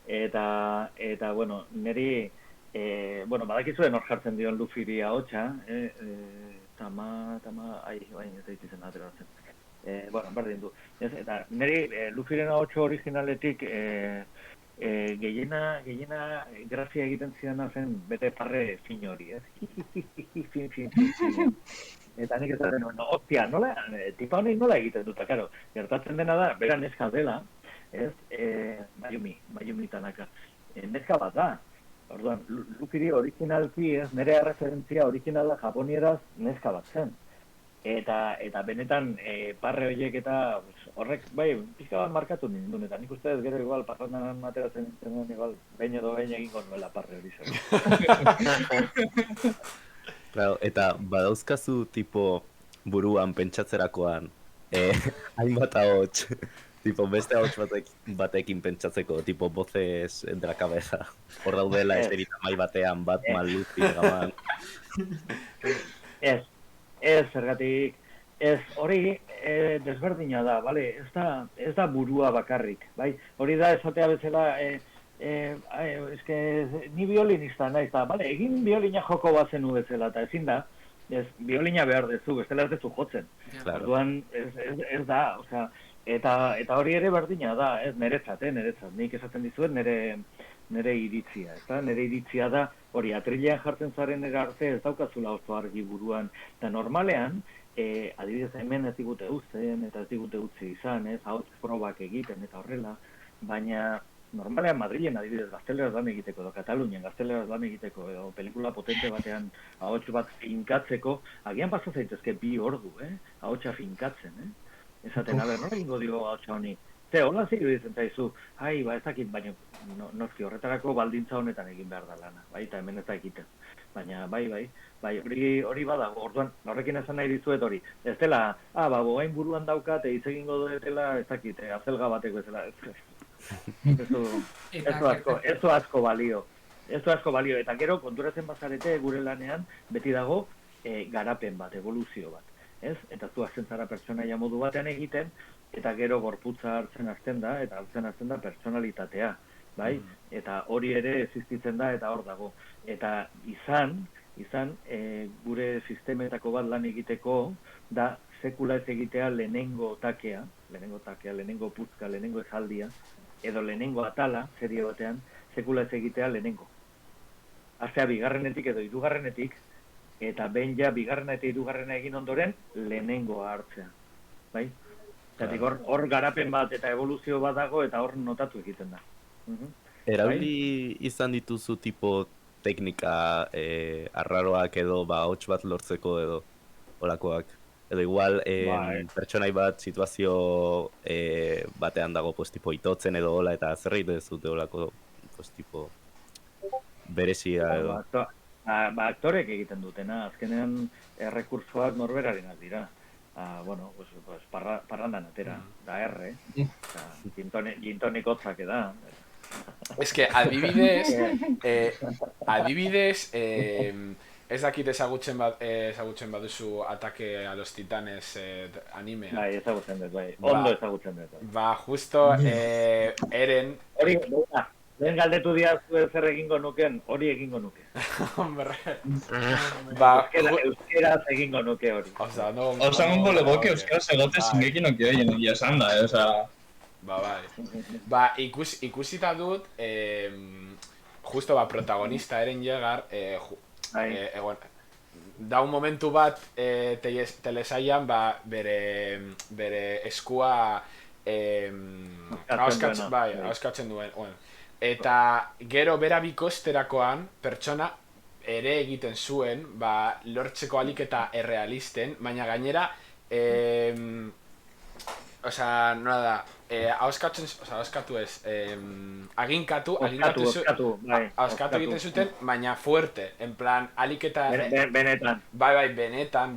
Eta bueno, niri, badakizue nor jartzen dion Luffyri ahotsa, baina ez dait izan ateratzen. Berdin du. Eta niri Luffyren ahotso originaletik gehiena grazia egiten zidana zen bere parre fin hori, ez? Fin. Eta nik ezaten nuen, hostia, nola, tipa honek nola egiten dut, karo, gertatzen dena da, bera neska dela, ez, Mayumi Tanaka, neska bat da. Orduan, Luffyri originalki, ez, nire referentzia originala japonieraz neska bat zen. Eta benetan parre horiek eta horrek, pizka bat markatu nindun, eta nik uste gero igual parrandan ateratzen nintzen, igual behin edo behin egingo nuela parre hori zen. Claro, eta badauzkazu tipo buruan pentsatzerakoan hainbat ahots, tipo beste ahots batekin pentsatzeko, tipo voces de la cabeza. Hor daudela eserita mai batean Batman, Luffy, Gaman. Ez, zergatik, ez hori desberdina da, bale? Ez da burua bakarrik, bai? Hori da esatea bezala, eske ni violinista naiz da, bale? Egin violina joko bat zenu bezala, eta ezin da, ez, violina behar dezu, bestela ez dezu jotzen. Orduan, ez da, osea, eta hori ere berdina da, ez, niretzat, nik esaten dizuet nire iritzia, ez da? Nire iritzia da, hori, atrilean jartzen zaren arte ez daukazula oso argi buruan, eta normalean, adibidez hemen ez digute uzten, eta ez digute utzi izan, ez, ahots probak egiten, eta horrela, baina normalean Madrilen adibidez gazteleraz lan egiteko, edo Katalunian gazteleraz lan egiteko, edo pelikula potente batean ahots bat finkatzeko, agian pasa zaitezke 2 ordu, ahotsa finkatzen, esaten, nola egingo dio ahotsa honi? Hola ziru ditzen zaizu, ez dakit, baina noski horretarako baldintza honetan egin behar da lana, eta hemen ez da egiten. Baina, hori badago, orduan, horrekin esan nahi dizuet hori. Ez dela, bogain buruan daukat, hitz egingo duetela, ez dakit, azelga bateko ezela, ez du asko balio. Eta gero, konturatzen bazarete gure lanean, beti dago garapen bat, evoluzio bat. Eta zu hasten zara pertsonaia modu batean egiten, eta gero gorputza hartzen hasten da, eta hartzen hasten da pertsonalitatea, bai? Eta hori ere existitzen da, eta hor dago. Eta izan, gure sistemetako bat lan egiteko, da sekula ez egitea lehenengo takea, lehenengo puzka, lehenengo esaldia, edo lehenengo atala, serie batean, sekula ez egitea lehenengo. Aztea, bigarrenetik edo hirugarrenetik, eta behin ja bigarrena eta hirugarrena egin ondoren, lehenengoa hartzea, bai? Zatik hor garapen bat eta evoluzio bat dago eta hor notatu egiten da. Erabili izan dituzu tipo teknika arraroak edo ahots bat lortzeko edo olakoak? Edo igual pertsonai bat situazio batean dago tipo itotzen edo hola eta zer egiten duzute olako tipo berezia edo? Aktorek egiten dutena, azkenean errekursoak norberarenak dira. Parrandan atera, da erre, gintonik hotzak eda. Ez que, adibidez, ez dakit ezagutzen baduzu Ataque a los Titanes animea. Bai, ezagutzen dut, ondo ezagutzen dut. Justo, Eren... Hori, lehen galdetu diazu zer egingo nuken, hori egingo nuke. Hombre. Euskeraz egingo nuke hori. Osa ongo legoke euskaraz egote zingekin oke egin egia esan da, ikusita dut, justo protagonista Eren Yeager, da un momentu bat telesailan bere eskua ahoskatzen duen. Eta gero bera bikosterakoan pertsona ere egiten zuen, lortzeko alik eta errealisten, baina gainera, nola da, ahoskatu ez, aginkatu egiten zuten, baina fuerte, en plan, alik eta... Benetan. Bai, benetan,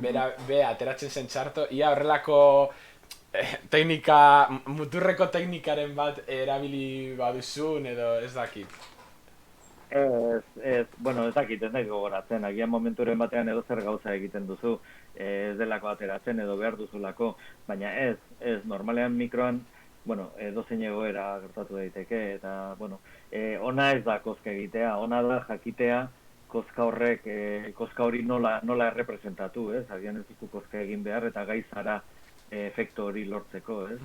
ateratzen zen txarto, ia horrelako teknika, muturreko teknikaren bat erabili baduzun edo ez dakit. Bueno, ez dakit, ez nahi gogoratzen, agian momenturen batean edo zer gauza egiten duzu, ez delako ateratzen edo behar duzulako, baina ez, normalean mikroan, bueno, dozein egoera gertatu daiteke, eta, bueno, ona ez da kozka egitea, ona da jakitea kozka hori nola errepresentatu, ez? Agian ez duzu kozka egin behar eta gai zara efektu hori lortzeko, ez?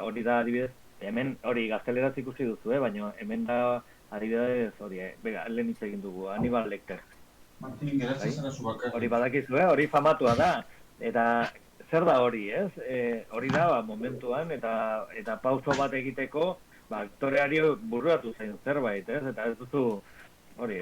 Hori da, adibidez, hemen hori gazteleraz ikusi duzu, baina hemen da adibidez hori, lehen hitz egin dugu, Hannibal Lecter. Hori badakizu, hori famatua da, eta zer da hori, ez? Hori da, momentuan, eta pauso bat egiteko, aktoreari bururatu zain zerbait, ez? Eta ez duzu, hori,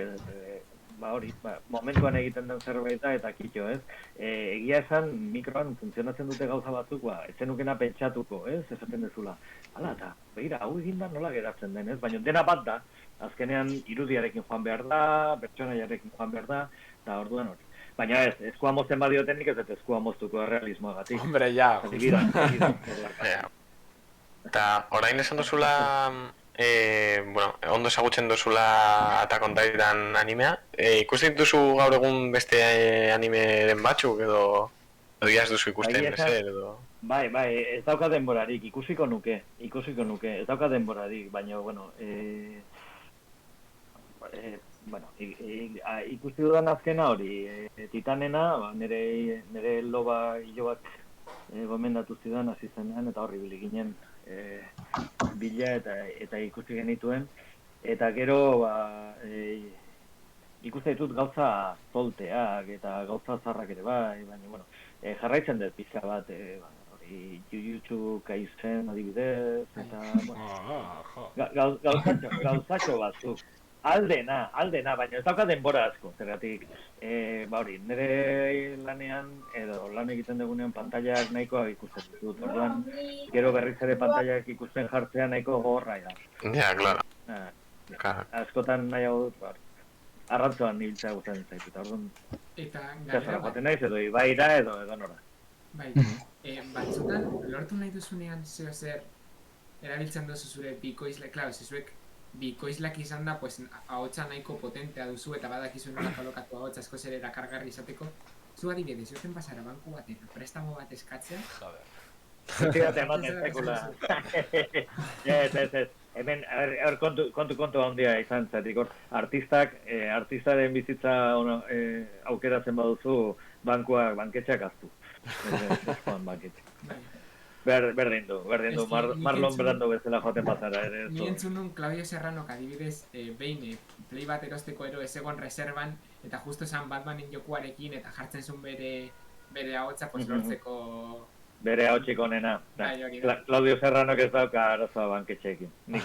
momentuan egiten den zerbait eta kitxo, ez? Egia esan, mikroan funtzionatzen dute gauza batzuk, ez zenukena pentsatuko, ez? Esaten dezula. Hala, eta, behira, hau eginda nola geratzen den, ez? Baina dena bat da, azkenean irudiarekin joan behar da, pertsonaiarekin joan behar da, eta orduan hori. Baina ez, eskua mozten badiotenik ez eskua moztuko realismoagatik. Hombre, ja. Eta orain esan duzula, ondo ezagutzen duzula Attack on Titan animea. Ikusten dituzu gaur egun beste animeren batzuk edo ez duzu ikusten, edo... Bai, ez dauka denborarik, ikusiko nuke, ez dauka denborarik, baina, ikusi dudan azkena hori, Titanena, nire loba hilobak gomendatu zidan hasi zenean, eta horri bili ginen bila eta ikusi genituen, eta gero ikusten ditut gauza zolteak eta gauza zarrak ere bai, baina, jarraitzen dut pizka bat, Jujutsu Kaisen adibidez, eta, gauzatxo batzuk. Aldena, baina ez dauka denbora asko, zergatik, nire lanean, edo lan egiten dugunean pantaiak nahikoa ikusten dut, orduan, gero berriz ere pantaiak ikusten jartzea nahiko gogorra da. Ja, klaro. Askotan nahi hau dut, arrantzoan niltzea gustatzen zaitu, orduan, zerra baten naiz edo ibaira edo nora. Bai, batzutan, lortu nahi duzunean zeo zer erabiltzen duzu zure bikoizle, klaro, zezuek bikoizlak izan da, pues, ahotsa nahiko potentea duzu eta badakizu nola kolokatu ahotsa asko zer erakargarri izateko. Zu adibidez, joten pasara banku baten, prestamo bat eskatzea. Zertigate ematen zekula. Ez. Hemen, kontu handia izan zatik, artistaren bizitza aukeratzen baduzu banketxeak aztu. Berdin du, Marlon Brando bezala joaten pasara ere. Ni entzun nun Claudio Serranok adibidez behin play bat erosteko ero ez egon reservan eta justo esan Batmanen jokuarekin eta jartzen zuen bere ahotsa lortzeko... Bere ahotsik onena. Claudio Serranok ez dauka arazoa banketxeekin. Nik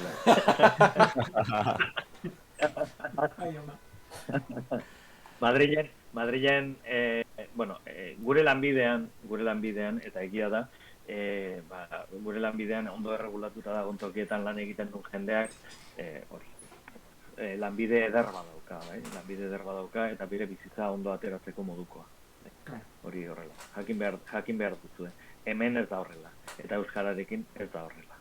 Madrilen, gure lanbidean, eta egia da, gure lanbidean ondo erregulatuta da gontokietan lan egiten duen jendeak, lanbide ederra dauka, eta bere bizitza ondo ateratzeko modukoa. Hori horrela, jakin behar duzue. Hemen ez da horrela, eta euskararekin ez da horrela.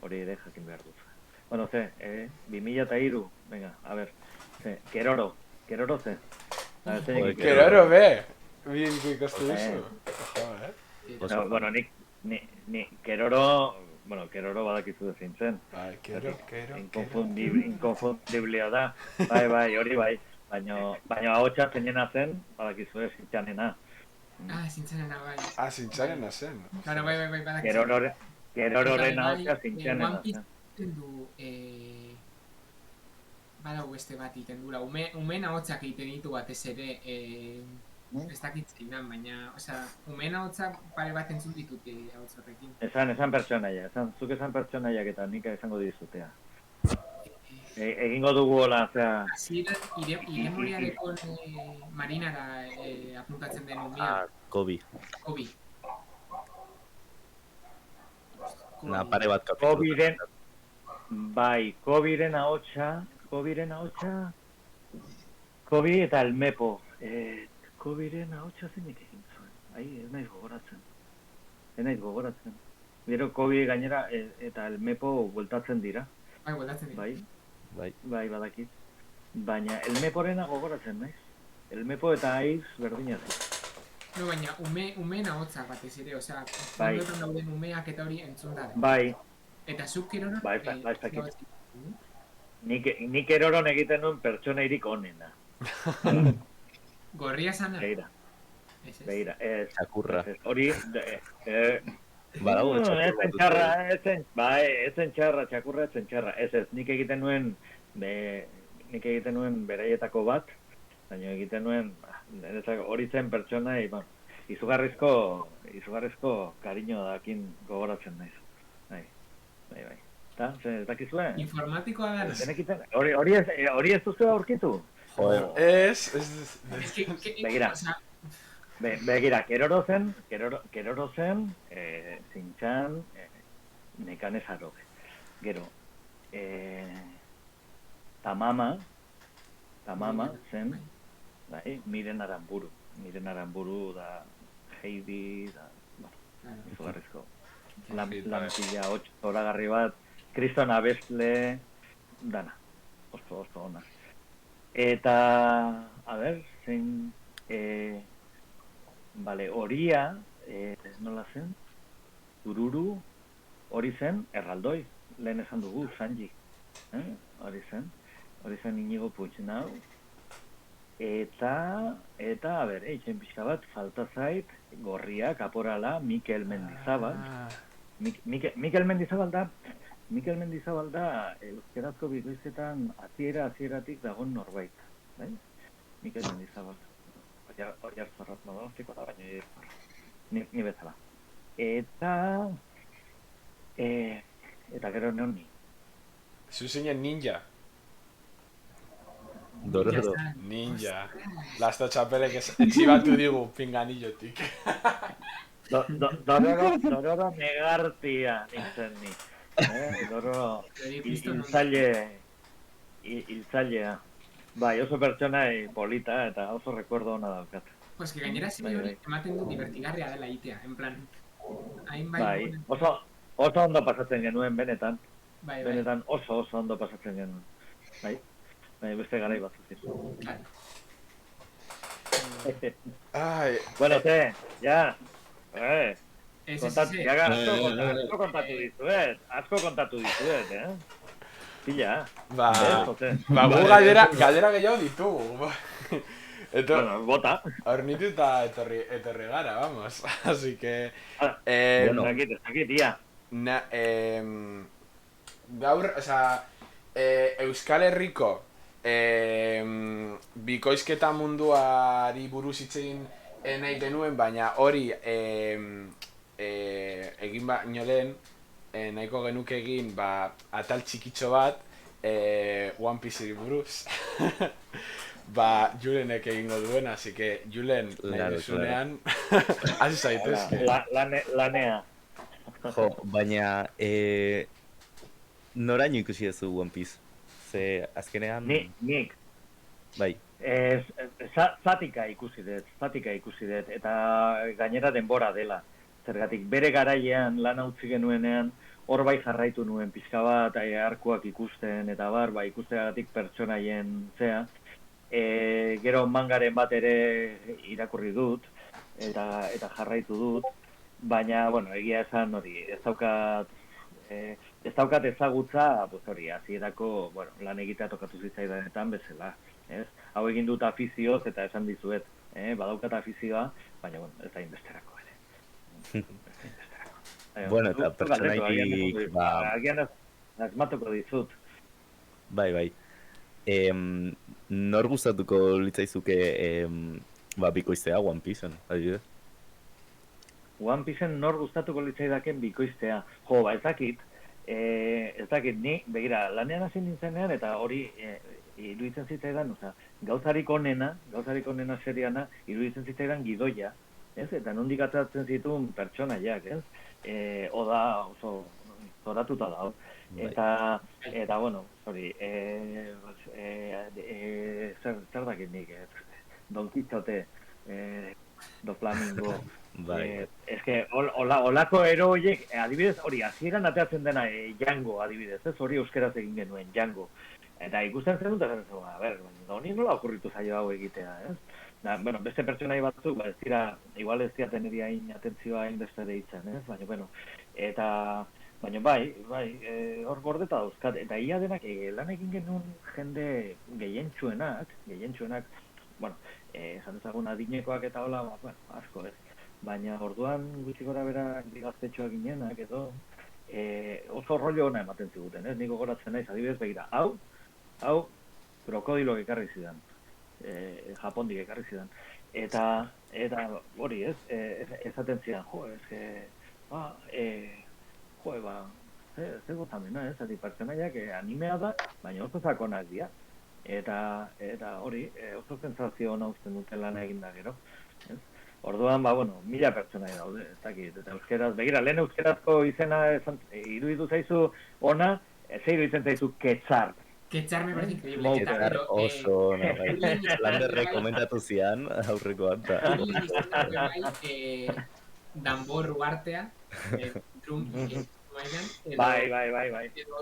Hori ere jakin behar duzue. Bueno, 2003, venga, a ver, Keroro ze? Keroro, bien ikastu duzu. Bueno, ni Keroro badakizu zein zen. Inkonfundiblea da. Bai, hori bai. Baina ahotsa zeinena zen, badakizu zintxanena. Zintxanena, bai. Zintxanena zen. Claro, bai, badakizu. Kerororen ahotsa zintxanena zen. Badago beste bat iten dura, umen ahotsak egiten ditu batez ere, ez dakitzen da, baina, umen ahotsak pare bat entzun ditute ahotsa horrekin. Esan pertsonaia, zuk esan pertsonaiak eta nik esango dizutea. Egingo dugu hola, Iremoriarekon marinara apuntatzen den umea. Kobi. pare bat kapitulu. Kobiren, bai, Kobiren ahotsa, Kobi eta Elmepo. Kobiren ahotsa zenik egin zuen. Ez naiz gogoratzen. Gero Kobi gainera eta Elmepo bueltatzen dira. Bai, bueltatzen dira. Bai, badakit. Baina Elmeporena gogoratzen naiz. Elmepo eta Aiz berdinatik. No, baina umeen ahotsa batez ere, osea, fondoetan dauden umeak eta hori entzun da. Bai. Eta zuk Keroron... Bai, ez dakit. Nik Keroron egiten nuen pertsonairik onena. Gorria sana? Begira, ez. Txakurra. Hori, Badago txakurra. Ezen txarra, txakurra ezen txarra. Ez, nik egiten nuen beraietako bat, baina egiten nuen, hori zen pertsona, izugarrizko kariño dakin gogoratzen naiz. Bai. Eta, ez dakizue? Informatikoa gara. Hori ez duzu aurkitu? Ez. Begira, Keroro zen, Zintxan, Nekane Zaroge. Gero, Tamama zen, Miren Aramburu da Heidi, da, izugarrizko. Lampilla, zoragarri bat, Kriston Abestle, dana, oso ona. Eta, a ber, zein, horia, nola zen, Tururu, hori zen, Erraldoi, lehen esan dugu, Sanji, hori zen Inigo Puignau, eta, a ber, eitzen pixka bat, falta zait, Gorria, Kaporala, Mikel Mendizabal, Mikel Mendizabal da, euskerazko bikoizketan hasieratik dagoen norbait, bai? Mikel Mendizabal. Hori hartzarrat modostiko da, baina ni bezala. Eta gero neon ni. Zuzinen ninja. Dororo. Ninja. Lasto txapelek etxibatu digu pinganillotik. Dororo negartia nintzen ni. Dororo hiltzailea. Bai, oso pertsona polita eta oso recuerdo ona daukat. Pues que gainera ziri hori ematen du divertigarria dela itea, en plan... Bai, oso ondo pasatzen genuen benetan. Benetan oso ondo pasatzen genuen. Bai, beste garai batzuk. Bueno, ja. Asko kontatu dizuet, Pila. Gu galdera gehiago ditugu. Bueno, bota. Hornituta etorri gara, vamos. Así que... Zakit, ia. Gaur, Euskal Herriko bikoizketa munduari buruz hitz egin nahi genuen, baina hori egin baino lehen nahiko genuke egin atal txikitxo bat One Piece-iri buruz. Julenek egingo duena, así que Julen nahi duzunean hasi zaitezke. Lanea. Jo, baina noraino ikusi duzu One Piece? Ze azkenean... Nik. Bai. Zatika ikusi dut, eta gainera denbora dela. Zergatik, bere garailean lan utzi genuenean, hor bai jarraitu nuen pixka bat, arkuak ikusten, eta ikusteagatik pertsonaien zea. Gero mangaren bat ere irakurri dut, eta jarraitu dut, baina, egia esan hori, ez daukat ezagutza, hori, hasierako, lan egitea tokatu zitzaidanetan bezala, ez? Hau egin dut afizioz eta esan dizuet, badaukat afizioa, baina, ez da inbesterako ere. Bueno, eta pertsonaitik, agian asmatuko dizut. Bai. Nor gustatuko litzaizuke bikoiztea One Piecen, adibidez? One Piecen nor gustatuko litzaidaken bikoiztea? Jo, ez dakit, ni, begira, lanean hasi nintzenean, eta hori iruditzen zitzaidan, gauzarik onena seriana, iruditzen zitzaidan gidoia, ez? Eta nondik atzatzen zituen pertsonaiak, ez? Oda oso zoratuta dago. Eta bueno, hori, zer dakit nik, Don Quixote, Do Flamingo, olako heroiek, adibidez, hori, hasieran ateatzen dena Django, adibidez, ez hori euskeraz egin genuen, Django. Eta ikusten zen dut, a ber, honi nola okurritu zaio hau egitea, ez? Bueno, beste pertsonai batzuk, ez dira, igual ez diaten hain atentzioa hain beste deitzen, ez? Baina bai, hor gordeta dauzkat, eta ia denak lan egin genuen jende gehientsuenak, bueno, esan ezagun adinekoak eta hola, bueno, asko ez. Baina orduan gutxi gora bera gaztetxoak ginenak edo oso rollo ona ematen ziguten, ez? Niko goratzen naiz, adibidez begira, hau krokodilok ekarri zidan, Japondik ekarri zidan. Eta hori ez, esaten zidan, ze gozamena, ez? Zati pertsonaiak animea da, baina oso zakonak dira. Eta hori, oso sensazio ona uzten duten lan egin da gero. Orduan, 1000 pertsonai daude, ez dakit. Eta euskeraz, begira, lehen euskerazko izena iruditu zaizu ona, ze iruditzen zaizu Quetzar. Quetzar me parece increíble. Quetzar oso ona, bai. Landerrek komentatu zian, aurrekoan. Danbor uartea, drum Bai.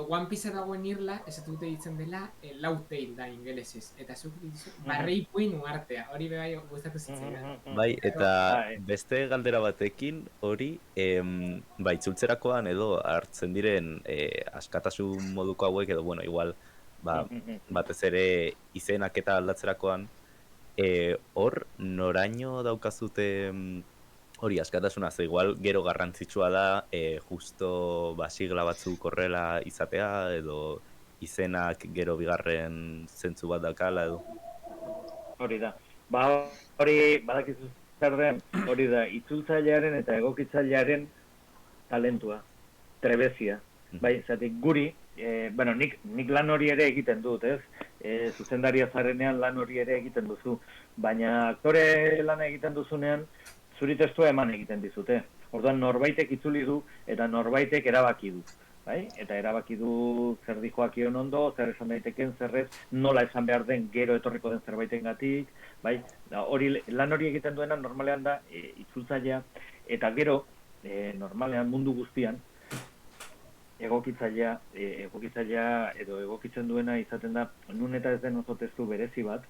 One Piece dagoen irla, esatu dute ditzen dela Lautail da ingelesez. Eta zuk ditu, barrei puin uartea, hori bai gustatu zitzaidan. Bai, eta beste galdera batekin hori, bai, itzultzerakoan edo hartzen diren askatasun moduko hauek edo, bueno, igual, batez ere izenak eta aldatzerakoan, hor noraino daukazute hori askatasuna, ze igual gero garrantzitsua da justo sigla batzuk horrela izatea edo izenak gero bigarren zentzu bat daukala edo. Hori da. Hori badakizu zer den, hori da itzultzailearen eta egokitzailearen talentua, trebezia. Bai, zatik guri, nik lan hori ere egiten dut, ez? Zuzendaria zarenean lan hori ere egiten duzu, baina aktore lan egiten duzunean zuri testua eman egiten dizute. Orduan norbaitek itzuli du eta norbaitek erabaki du. Bai? Eta erabaki du zer dijoakion ondo, zer esan daiteken, zerrez, nola esan behar den gero etorriko den zerbaitengatik, bai? Lan hori egiten duena normalean da itzultzailea, eta gero, normalean mundu guztian, egokitzailea edo egokitzen duena izaten da, nun eta ez den oso testu berezi bat,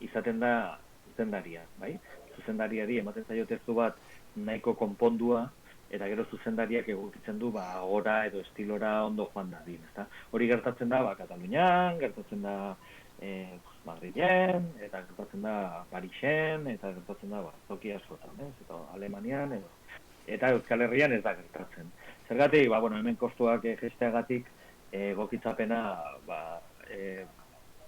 izaten da zuzendaria, bai? Zuzendariari ematen zaio testu bat nahiko konpondua, eta gero zuzendariak egokitzen du gora edo estilora ondo joan dadin, ezta? Hori gertatzen da Katalunian, gertatzen da Madrilen, eta gertatzen da Parisen, eta gertatzen da toki askotan, eta Alemanian, eta Euskal Herrian ez da gertatzen. Zergatik, hemen kostuak jesteagatik egokitzapena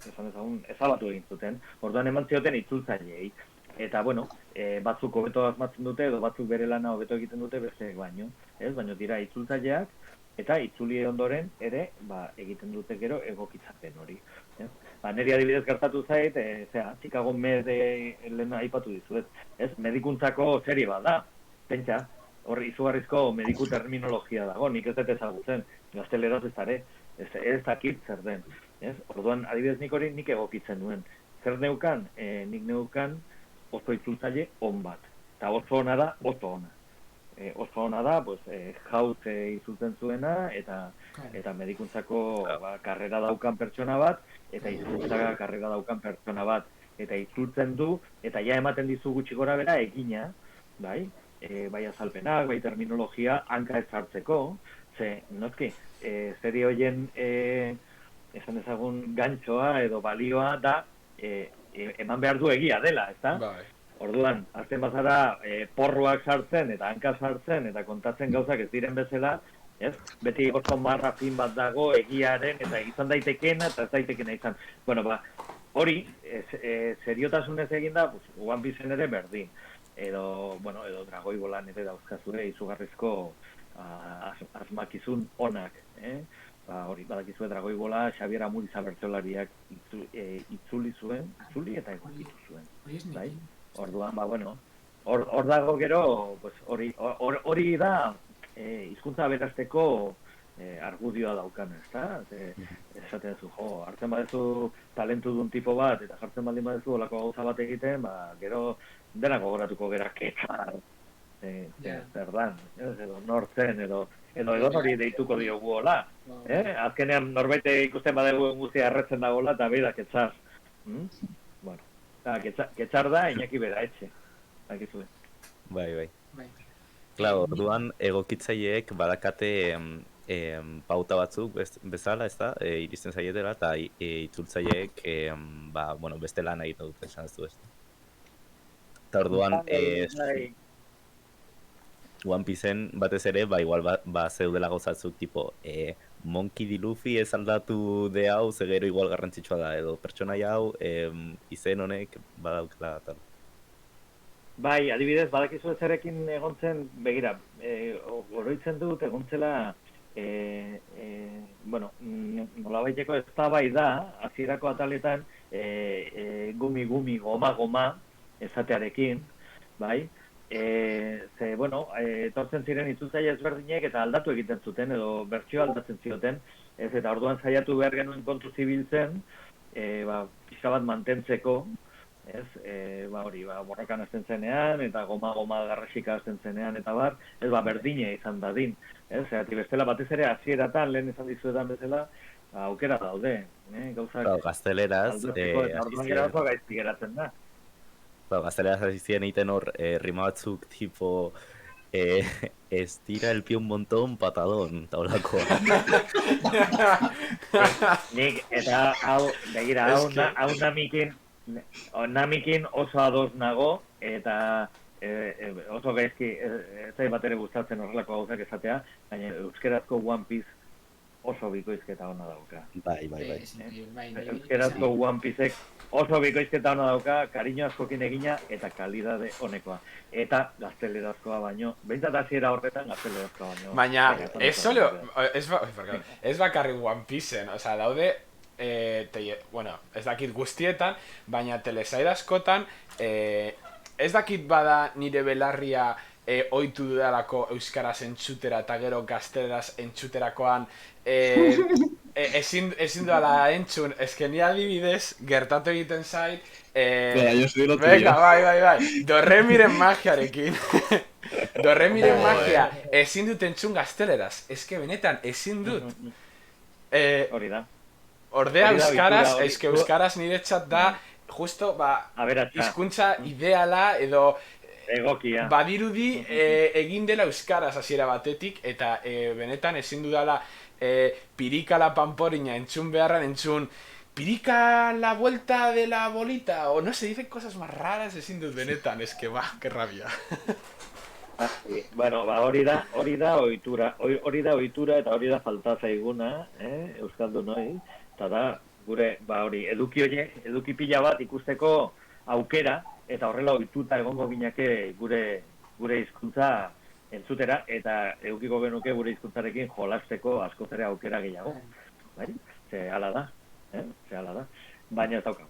esan ezagun ezabatu egin zuten, orduan eman zioten itzultzaileei. Eta, batzuk hobeto asmatzen dute, edo batzuk bere lana hobeto egiten dute besteek baino. Baina dira itzultzaileak, eta itzuli ondoren ere egiten dute gero egokitzapen hori. Neri adibidez gertatu zait, Chicago Med lehen aipatu dizuet. Medikuntzako serie bat da, pentsa, horri izugarrizko mediku terminologia dago, nik ez dut ezagutzen, gazteleraz ez are, ez dakit zer den. Orduan, adibidez nik hori nik egokitzen duen. Zer neukan, nik neukan, oso itzultzaile on bat. Eta oso ona da, oso ona. Oso ona da, jauz itzultzen zuena, eta medikuntzako karrera daukan pertsona bat, eta itzultzaka karrera daukan pertsona bat. Eta itzultzen du, eta ja ematen dizu gutxi gora bera egina, bai azalpenak, bai terminologia, hanka ez hartzeko, nozki, zeri hoien esan ezagun gantxoa edo balioa da, eman behar du egia dela, ezta? Orduan, azten bazara porruak sartzen eta hanka sartzen eta kontatzen gauzak ez diren bezala, beti oso marra fin bat dago egiaren eta izan daitekena eta ez daitekena izan. Hori, seriotasunez egin da, One Pieceen ere berdin. Edo Dragoi Bolan ere dauzkazure izugarrizko asmakizun onak, hori, badakizue Dragoi Bola, Xabier Amuriza bertsolariak itzuli eta egokitu zuen. Bai? Orduan, hor dago gero, hori da hizkuntza berazteko argudioa daukan, ezta? Esaten zu, hartzen badezu talentu duen tipo bat, eta jartzen baldin badezu olako gauza bat egiten, gero dena gogoratuko gera ketzar, zer dan, edo nortzen, edo nori deituko diogu hola. Azkenean norbait ikusten badegu guztia erretzen dagoela, eta beida ketzar. Bueno, ketzar da, Iñaki bera etxe. Bai. Claro, orduan egokitzaileek badakate pauta batzuk bezala, ezta, iristen zaietela, eta itzultzaileek beste lan egiten dute esan ez du, ez. Eta orduan, One Pieceen batez ere, igual zeudela gozatzuk, tipo, Monkey D. Luffy ez aldatu de hau, zegero igual garrantzitsua da, edo pertsonaia hau, izen honek badaukela tal. Bai, adibidez, badakizu ezerekin egontzen, begira, oroitzen dut egontzela, nolabaiteko ez da bai da, hasierako ataletan, gumi, goma, esatearekin, bai? Etortzen ziren itzultzaile ezberdinek eta aldatu egiten zuten, edo bertsio aldatzen zioten, eta orduan saiatu behar genuen kontu zibiltzen, pixka bat mantentzeko, borrokan hasten zenean, eta goma garrasika hasten zenean, eta berdine izan dadin. Zerati bestela batez ere hasieratan lehen izan dizuetan bezala, aukera daude. Gazteleraz, orduan geratzen gaizki geratzen da. Gazteleraz azizien egiten hor, rima batzuk, tipo, estira el pie un montón, patadón, eta holakoa. Nik, eta hau, begira, hau namikin oso ados nago, eta oso gaizki, ez zai bat ere gustatzen horrelako gauzak esatea, baina euskerazko One Piece oso bikoizketa hona dauka. Bai. Euskerazko One Piecek oso bikoizketa hona dauka, kariño askokin egina eta kalidade honekoa. Eta gaztelerazkoa baino, behintzat hasiera horretan gaztelerazkoa baino. Baina, ez bakarri One Piecen, osea, daude, ez dakit guztietan, baina telesail askotan, ez dakit bada nire belarria ohitu dudalako euskaraz entzutera eta gero gazteleraz entzuterakoan ezin dudala entzun, eske ni adibidez gertatu egiten zait bai Dorremiren magiarekin Dorremiren magia ezin dut entzun gazteleraz, eske benetan ezin dut hori da. Ordea euskaraz, eske euskaraz niretzat da justo, hizkuntza ideala edo egokia. Badirudi egin dela euskaraz hasiera batetik eta benetan ezin dudala pirika la pamporina entzun beharran entzun pirika la vuelta de la bolita o no se dicen cosas más raras ezin dut benetan, eske que rabia. Bueno, hori da ohitura eta hori da falta zaiguna, euskaldunoi, eta da gure eduki pila bat ikusteko aukera eta horrela ohituta egongo ginake gure hizkuntza entzutera eta edukiko genuke gure hizkuntzarekin jolasteko askoz ere aukera gehiago. Bai? Ze hala da, baina ez daukagu.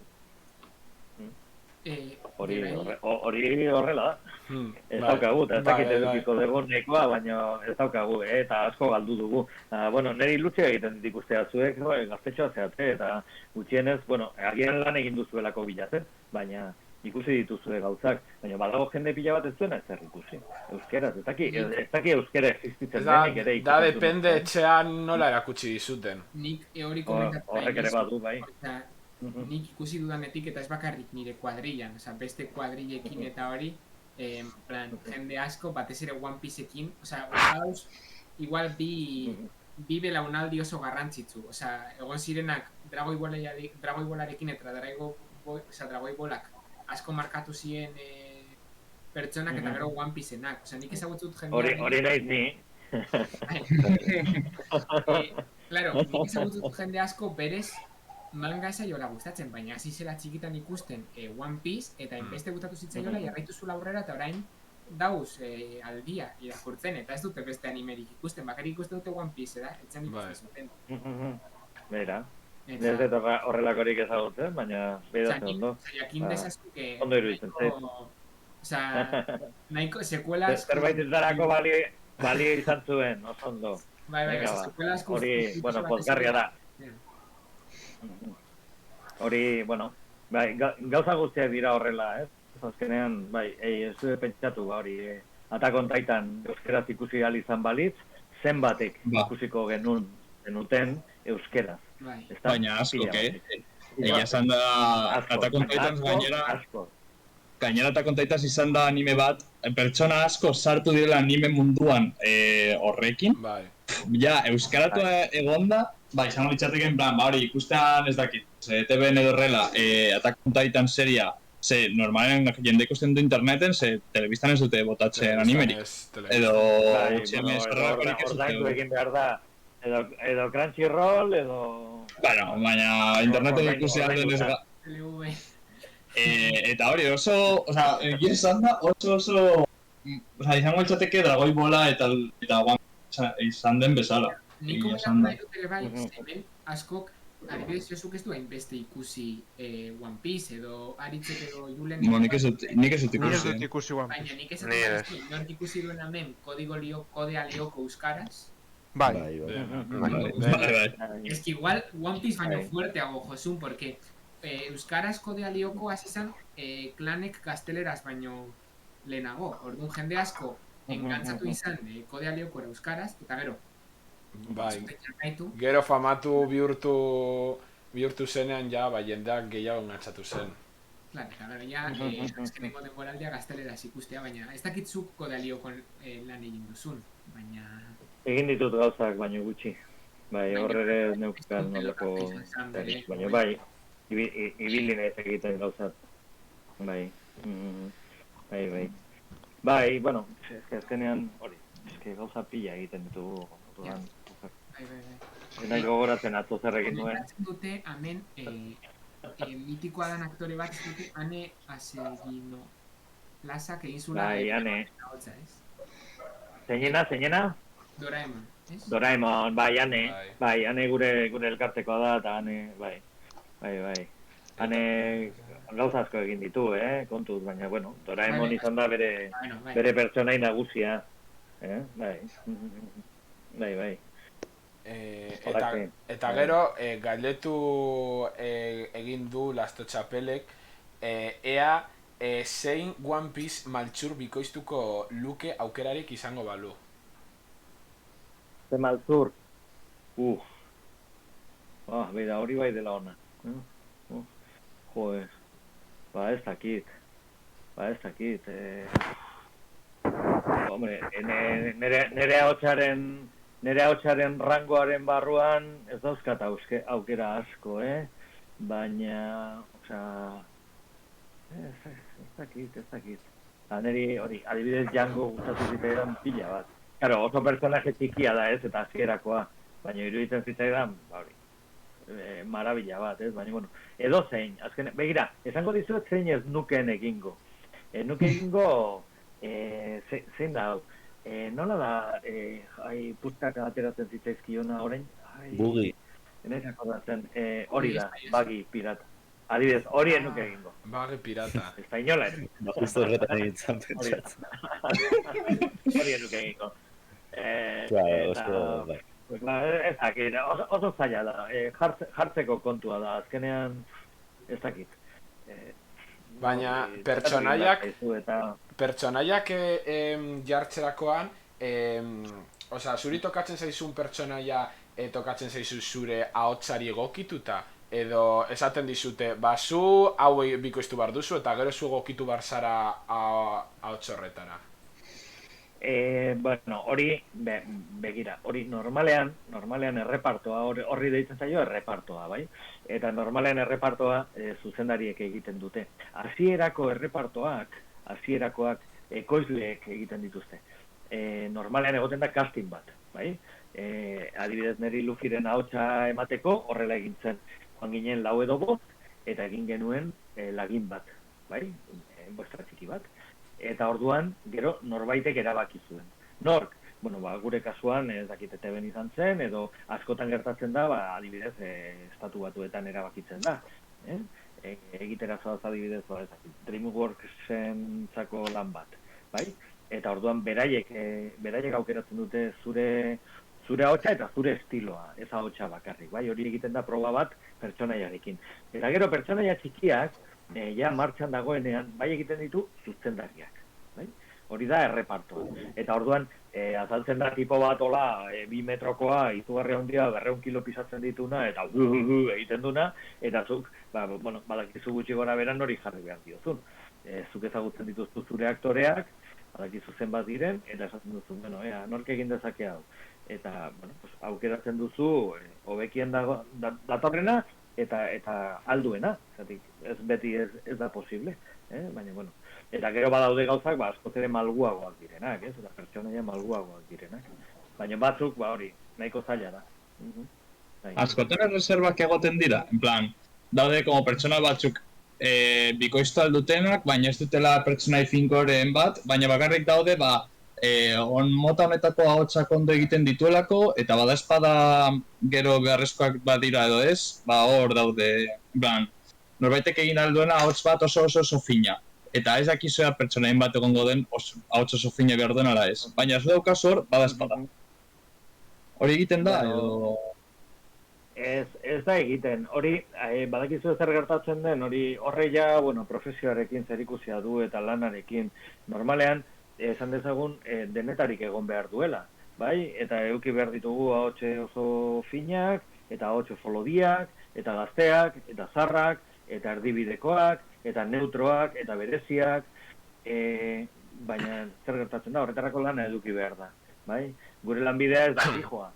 Hori horrela da. Ez daukagu, eta ez dakit edukiko dugu nekoa, baina ez daukagu, eta asko galdu dugu. Neri lutzea egiten dikustea zuek, gaztetxoa zeate, eta gutxienez, agian lan egin duzuelako bilatzen, baina ikusi dituzue gauzak, baina badago jende pila bat ez duena ez zer ikusi. Euskeraz, ez daki euskera existitzen denik ere ikusten. Da, depende etxean nola erakutsi dizuten. Nik hori komentatu horrek ere badu, bai. Nik ikusi dudanetik eta ez bakarrik nire kuadrillan, beste kuadrillekin eta hori, jende asko, batez ere One Pieceekin, gauz, igual bi belaunaldi oso garrantzitsu, egon zirenak Dragoi Bolarekin eta Dragoi Bolak asko markatu ziren pertsonak eta gero One Piecenak, nik ezagutzut jendea... Hori nahiz ni. Claro, nik ezagutzut jende asko berez manga esaiola gustatzen, baina hasi zela txikitan ikusten One Piece eta inbeste gustatu zitzaiola jarraitu zula aurrera eta orain dauz aldia irakurtzen eta ez dute beste animerik ikusten, bakarrik ikusten dute One Piece, etzan ikusten zuten. Bera. Ez dut horrelakorik ezagutzen, baina bedatzen ondo. Jakin dezazku que... Ondo iruditzen, nahiko sekuelas... Zerbait izarako balio izan zuen, oso ondo. Bai, sequela asko... Hori, bueno, pozgarria da. Hori, bueno, bai, gauza guztiak dira horrela, azkenean, bai, ez du pentsatu, hori, Attack on Titan euskeraz ikusi izan balitz, zenbatek ikusiko genuten euskeraz. Baina asko, egia esan da, Attack on Titans gainera Attack on Titans izan da anime bat, pertsona asko sartu direla anime munduan horrekin. Ja, euskaratua egonda, izango litzateken plan, hori ikustean ez dakit, ETV-en edo horrela, Attack on Titan seria, normalen jende ikusten du interneten, telebistan ez dute botatzen animerik. Edo HMS horrekorik ez dute. Egin behar da, edo Crunchyroll, edo... Bueno, baina interneten ikusi alden ez ga... Eta hori, oso, egia esan da, oso, izango litzateke Dragoi Bola eta izan den bezala. Niko beran dut ere bai, hemen askok, adibidez Josuk ez du hainbeste ikusi One Piece edo Aritzek edo Julen... Nik ez dut ikusi. Baina nik ez dut ikusi duen hemen kodea lioko euskaraz. Bai. Ez que igual One Piece baino fuerteago Josun, porque euskaraz kodea lioko azizan klanek gazteleraz baino lehenago. Orduan jende asko engantzatu izan kodea lioko euskaraz, eta gero. Bai, gero famatu bihurtu zenean ja, jendeak gehiago engantzatu zen. Claro, eta gero ja, azkeneko denboraldia gazteleraz ikustea, baina ez dakitzuk kodea lioko lan egin duzun, baina... Egin ditut gauzak baino gutxi. Bai, horre neukan nolako... Baina bai, ibili nahez egiten gauzat. Bai. Bai, bueno, azkenean hori, gauza pila egiten ditugu. Nahi gogoratzen atzo zer egin duen. Gogoratzen dute, hemen, mitikoa dan aktore bat, ez dute, Ane Asegino plazak egin zula... Bai, Ane. Zeinena? Doraemon, ez? Doraemon, bai, Ane. Bai, Ane gure elkartekoa da, eta Ane, bai. Ane gauza asko egin ditu, kontuz, baina, bueno, Doraemon izan da bere pertsonai nagusia. Bai. Eta gero, galdetu egin du Lasto Txapelek, ea zein One Piece maltzur bikoiztuko luke aukerarik izango balu. Ze maltzur? Bera, hori bai dela ona. Joder, ez dakit. Hombre, nere hautsaren rangoaren barruan ez dauzkat aukera asko, baina, ez dakit. Neri hori, adibidez Django gustatu zitzaidan pila bat. Claro, oso personaje txikia da ez, eta azkerakoa, baina iruditzen zitzaidan, marabila bat, ez, baina, bueno, edo zein, azken, begira, esango dizuet zein ez nukeen egingo. Zein da hau, nola da, pustak ateratzen zitzaizkiona orain? Bugi. Enezako da zen, hori da, bagi pirata. Adibidez, hori ez nuke egingo. Bagi pirata. Ez da inola ez. Justo horretan egintzen pentsatzen. Hori ez nuke egingo. Ez dakit, oso zaila da, jartzeko kontua da, azkenean ez dakit. Baina pertsonaiak jartzerakoan, zuri tokatzen zaizun pertsonaia tokatzen zaizu zure ahotsari egokituta, edo esaten dizute, zu hau bikoiztu behar duzu eta gero zu egokitu behar zara ahots horretara. Bueno, hori, begira, hori normalean errepartoa, horri deitzen zaio errepartoa, bai? Eta normalean errepartoa zuzendariek egiten dute. Hasierako hasierakoak ekoizleek egiten dituzte. Normalean egoten da casting bat, bai? Adibidez neri Luffyren ahotsa emateko horrela egin zen. Joan ginen 4 edo 5 eta egin genuen lagin bat, bai? Bostra txiki bat. Eta orduan, gero, norbaitek erabaki zuen. Nork, bueno, gure kasuan, ez dakit ETV-en izan zen, edo askotan gertatzen da, adibidez, estatu batuetan erabakitzen da. Egitera zoaz adibidez, ez dakit, DreamWorksen zako lan bat, bai? Eta orduan, beraiek aukeratzen dute zure ahotsa eta zure estiloa, ez ahotsa bakarrik, bai, hori egiten da proba bat pertsonaiarekin. Eta gero pertsonaia txikiak, ja martxan dagoenean, bai egiten ditu zuzendariak, bai? Hori da errepartoa. Eta orduan, azaltzen da tipo bat ola, 2 metrokoa, izugarri handia, 200 kilo pisatzen dituna, eta egiten duna, eta zuk, badakizu gutxi gora beran hori jarri behar diozun. Zuk ezagutzen dituztu zure aktoreak, badakizu zenbat diren, eta esaten duzu, nork egin dezake hau. Eta, aukeratzen duzu, hobekien datorrena, eta alduena, ez beti ez da posible, baina, eta gero badaude gauzak, askoz ere malguagoak direnak, eta pertsonaia malguagoak direnak. Baina batzuk, hori, nahiko zaila da. Askotan erreserbak egoten dira, en plan, daude como pertsona batzuk bikoiztu aldutenak, baina ez dutela pertsonai finkoren bat, baina bakarrik daude, on mota honetako ahotsak ondo egiten dituelako, eta bada espada gero beharrezkoak badira edo ez, hor daude, plan, norbaitek egin alduena ahots bat oso fina. Eta ez dakizua pertsonaien bat egongo den ahots oso fina behar duen ala ez. Baina ez daukaz hor, bada espada. Hori egiten da, edo... Ez da egiten, hori, badakizu zer gertatzen den, hori horreia, profesioarekin zerikusia du eta lanarekin. Normalean, esan dezagun, denetarik egon behar duela, bai? Eta eduki behar ditugu ahotse oso finak, eta ahots oso lodiak, eta gazteak, eta zarrak, eta erdibidekoak, eta neutroak, eta bereziak, baina zer gertatzen da, horretarako lana eduki behar da, bai? Gure lanbidea ez da fijoa.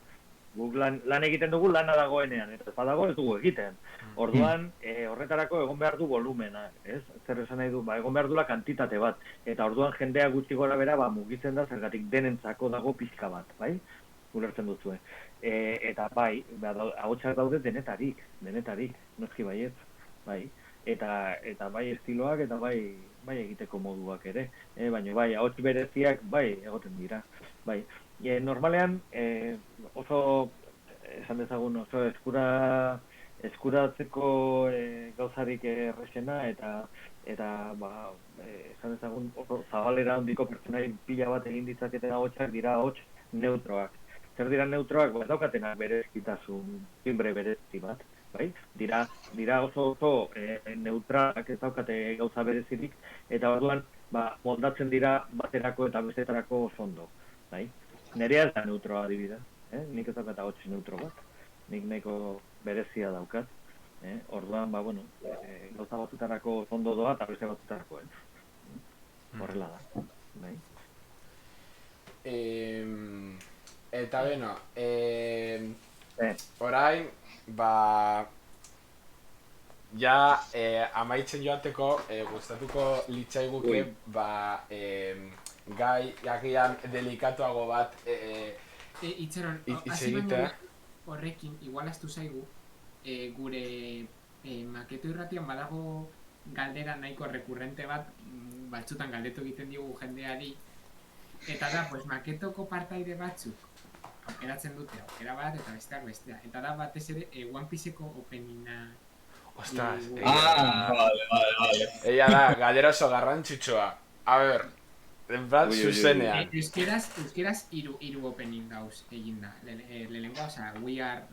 Guk lan egiten dugu lana dagoenean, eta ez badago ez dugu egiten. Orduan, horretarako egon behar du volumena, ez? Zer esan nahi du, egon behar dula kantitate bat. Eta orduan jendea gutxi gora bera, mugitzen da, zergatik denentzako dago pixka bat, bai? Ulertzen duzue. Eta bai, ahotsak daude denetarik, noski baietz, bai? Eta bai estiloak, eta bai egiteko moduak ere. Baina bai, ahots bereziak, bai, egoten dira, bai. Normalean, oso, esan dezagun, oso eskuratzeko gauzarik errexena, eta esan dezagun, oso zabalera handiko pertsonai pila bat egin ditzaketen ahotsak dira ahots neutroak. Zer dira neutroak? Ez daukatenak berezkitasun, timbre berezi bat, bai? Dira oso neutralak, ez daukate gauza berezirik, eta orduan, moldatzen dira baterako eta bestetarako oso ondo, bai? Nerea ez da neutroa adibidez, nik ez daukat ahots neutro bat, nik nahiko berezia daukat, orduan, gauza batzutarako ondo doa eta beste batzutarako ez. Horrela da, bai? Eta beno, orain, ja amaitzen joateko gustatuko litzaiguke, gai agian delikatuago bat Itxaron, hasi baino horrekin, igual astu zaigu, gure maketo irratian badago galdera nahiko rekurrente bat, batzutan galdetu egiten diogu jendeari, eta da, maketoko partaide batzuk aukeratzen dute, aukera bat eta besteak bestea. Eta da, batez ere, One Pieceko openina... Ostras, vale. Ella da, galdera oso garrantzitsua. A ver... zuzenean. Euskeraz hiru opening dauz egin da. Lehenengoa, We Are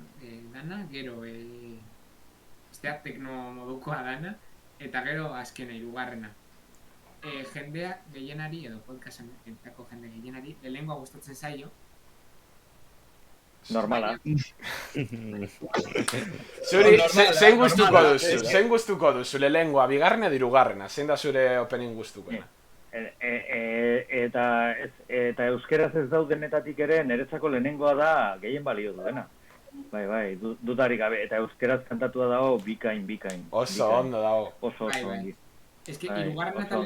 dana, gero besteak tekno modukoa dana, eta gero azkena hirugarrena. Jendea gehienari, edo podcasten entako jende gehienari, lehenengoa gustatzen zaio. Normala. Zuri, zein gustuko duzu, lehenengoa, bigarrena, hirugarrena, zein da zure opening gustukoena? Eta euskeraz ez daudenetatik ere niretzako lehenengoa da gehien balio duena. Bai, dudarik gabe, eta euskeraz kantatua dago bikain. Oso ondo dago. Oso ongi. Ez que hirugarrena eta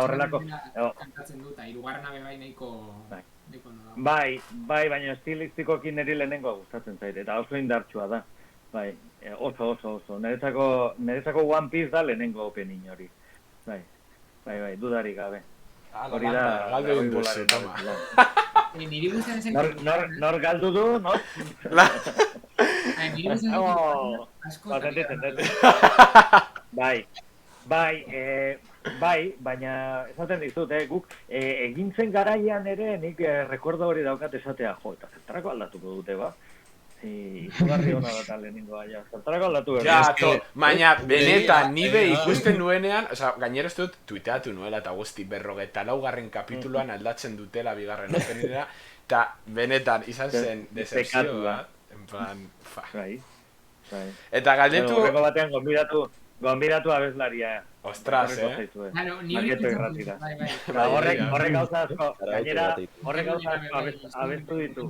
lehenengoa kantatzen dut, hirugarrena bebai nahiko... Bai, baina estilistikokin niri lehenengoa gustatzen zait, eta oso indartsua da. Bai, oso. Niretzako One Piece da lehenengo opening hori. Bai, dudarik gabe. Hori da... Galdu egin duzu, toma. Niri guztaren zen... Nor galdu du, no? Niri guztaren zen... Bai, Bai, baina esaten dizut, guk egintzen garaian ere nik rekordo hori daukat esatea, jo, eta zertarako aldatuko dute, ba? Izugarri hona da lehenengoa, ja, zertarako aldatu behar. Ja, baina benetan nibe ikusten nuenean, oza, gainera ez dut tuiteatu nuela eta guzti 44. kapituluan aldatzen dutela bigarren openera, eta benetan izan zen decepzio bat, en plan, fa. Bai. Eta galdetu... Horreko batean gonbidatu abeslaria. Ostras, Claro, ni hori irratira. Horrek gauza asko, gainera, horrek gauza asko abestu ditu.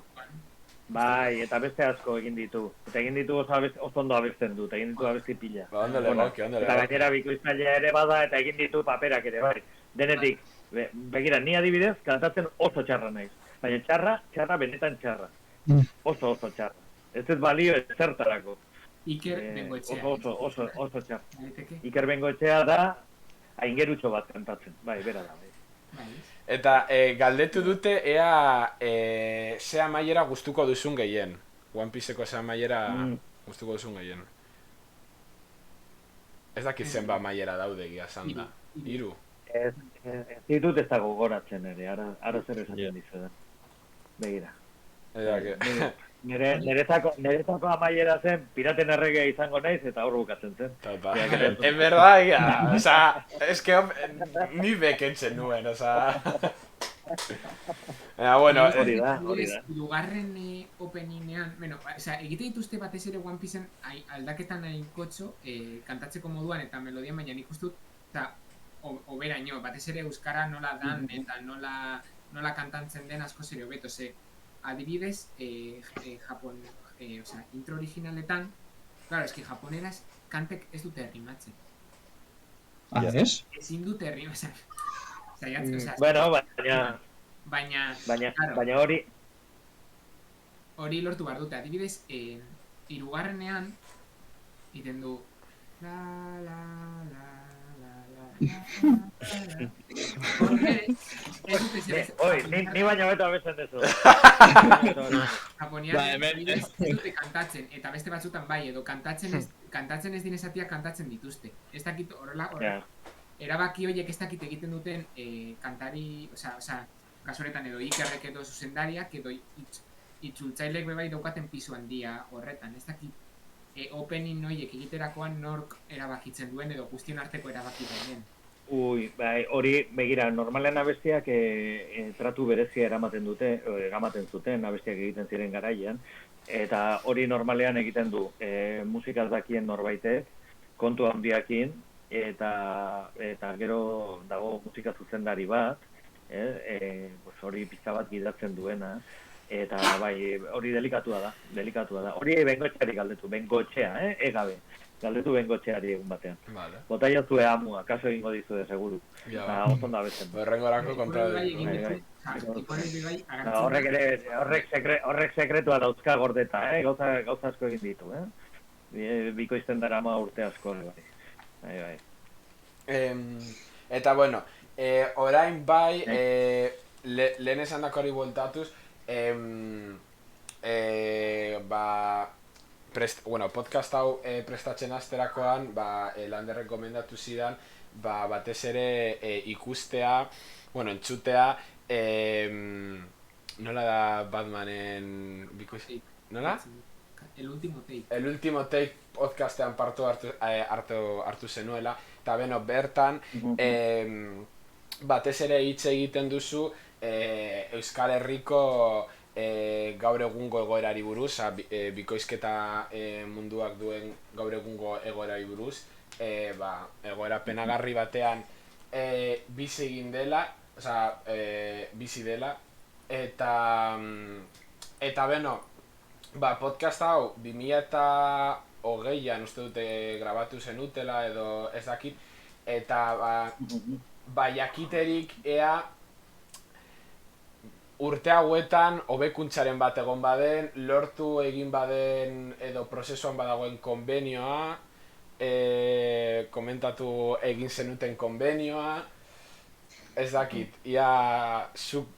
Bai, eta beste asko egin ditu. Eta egin ditu oso ondo abesten dut, egin ditu abesti pila. Ba, ondo legoki. Eta gainera bikoiztailea ere bada, eta egin ditu paperak ere, bai. Denetik, begira, ni adibidez, kantatzen oso txarra naiz. Baina txarra benetan txarra. Oso txarra. Ez ez balio ez zertarako. Iker Bengoetxea. Oso txarra. Iker Bengoetxea da, aingerutxo bat kantatzen. Bai, bera da, bai. Eta galdetu dute ea ze amaiera gustuko duzun gehien. One Pieceko ze amaiera gustuko duzun gehien. Ez dakit zenba amaiera daude egia esan da. 3. Ez ditut ez dago goratzen ere, ara zer esaten dizudan. Begira. Niretzako amaiera zen, piraten erregea izango naiz eta hor bukatzen zen. En verdad, ya, oza, es que ni bekentzen nuen, oza. Bueno, hori da. Hirugarren openingean, egite dituzte batez ere One Piecen aldaketan nahikotxo kantatzeko moduan eta melodian, baina nik uste dut, oberaino, batez ere euskara nola dan eta nola kantantzen den asko ere hobeto, adibidez, intro originaletan, claro, eski japoneraz kantek ez dute rimatzen. Ez? Ezin dute rimatzen. Bueno, baina hori... Hori lortu behar dute, adibidez, 3. iten du... Ni baina beto abesten dezu. Japonian ez dute kantatzen, eta beste batzutan bai, edo kantatzen ez dinezatia kantatzen dituzte. Ez dakit horrela, erabaki horiek ez dakit egiten duten kantari, kasuaretan edo Ikerrek edo zuzendariak, edo itzultzailek bebai daukaten pisu handia horretan. Ez dakit opening horiek egiterakoan nork erabakitzen duen edo guztion arteko erabaki den. Hori, begira, normalean abestiak tratu berezia eramaten zuten abestiak egiten ziren garaian, eta hori normalean egiten du musikaz dakien norbaitek, kontu handiakin, eta gero dago musika zuzendari bat, hori pizka bat gidatzen duena, eta bai, hori delikatua da. Hori Bengoetxeari galdetu, Bengoetxea, egabe. Galdetu Bengoetxeari egun batean. Bota jazue amua, kaso egingo dizue, seguru. Oson da bezen. Berrengorako kontra Horrek sekretua dauzka gordeta, gauza asko egin ditu, bikoizten dara ama urte asko, bai. Eta, bueno, orain bai, lehen esan dakori bueltatuz, podcast hau prestatzen azterakoan, Lander rekomendatu zidan, batez ere ikustea, entzutea, nola da Batmanen bikoiz... Nola? El último take. El último take podcastean hartu zenuela, eta bertan, batez ere hitz egiten duzu Euskal Herriko gaur egungo egoerari buruz, bikoizketa munduak duen gaur egungo egoerari buruz, egoera penagarri batean bizi egin dela, bizi dela, eta podcast hau 2020an uste dute grabatu zenutela edo ez dakit, eta jakiterik ea urte hauetan hobekuntzaren bat egon baden, lortu egin baden edo prozesuan badagoen konbenioa, komentatu egin zenuten konbenioa, ez dakit, ia zuk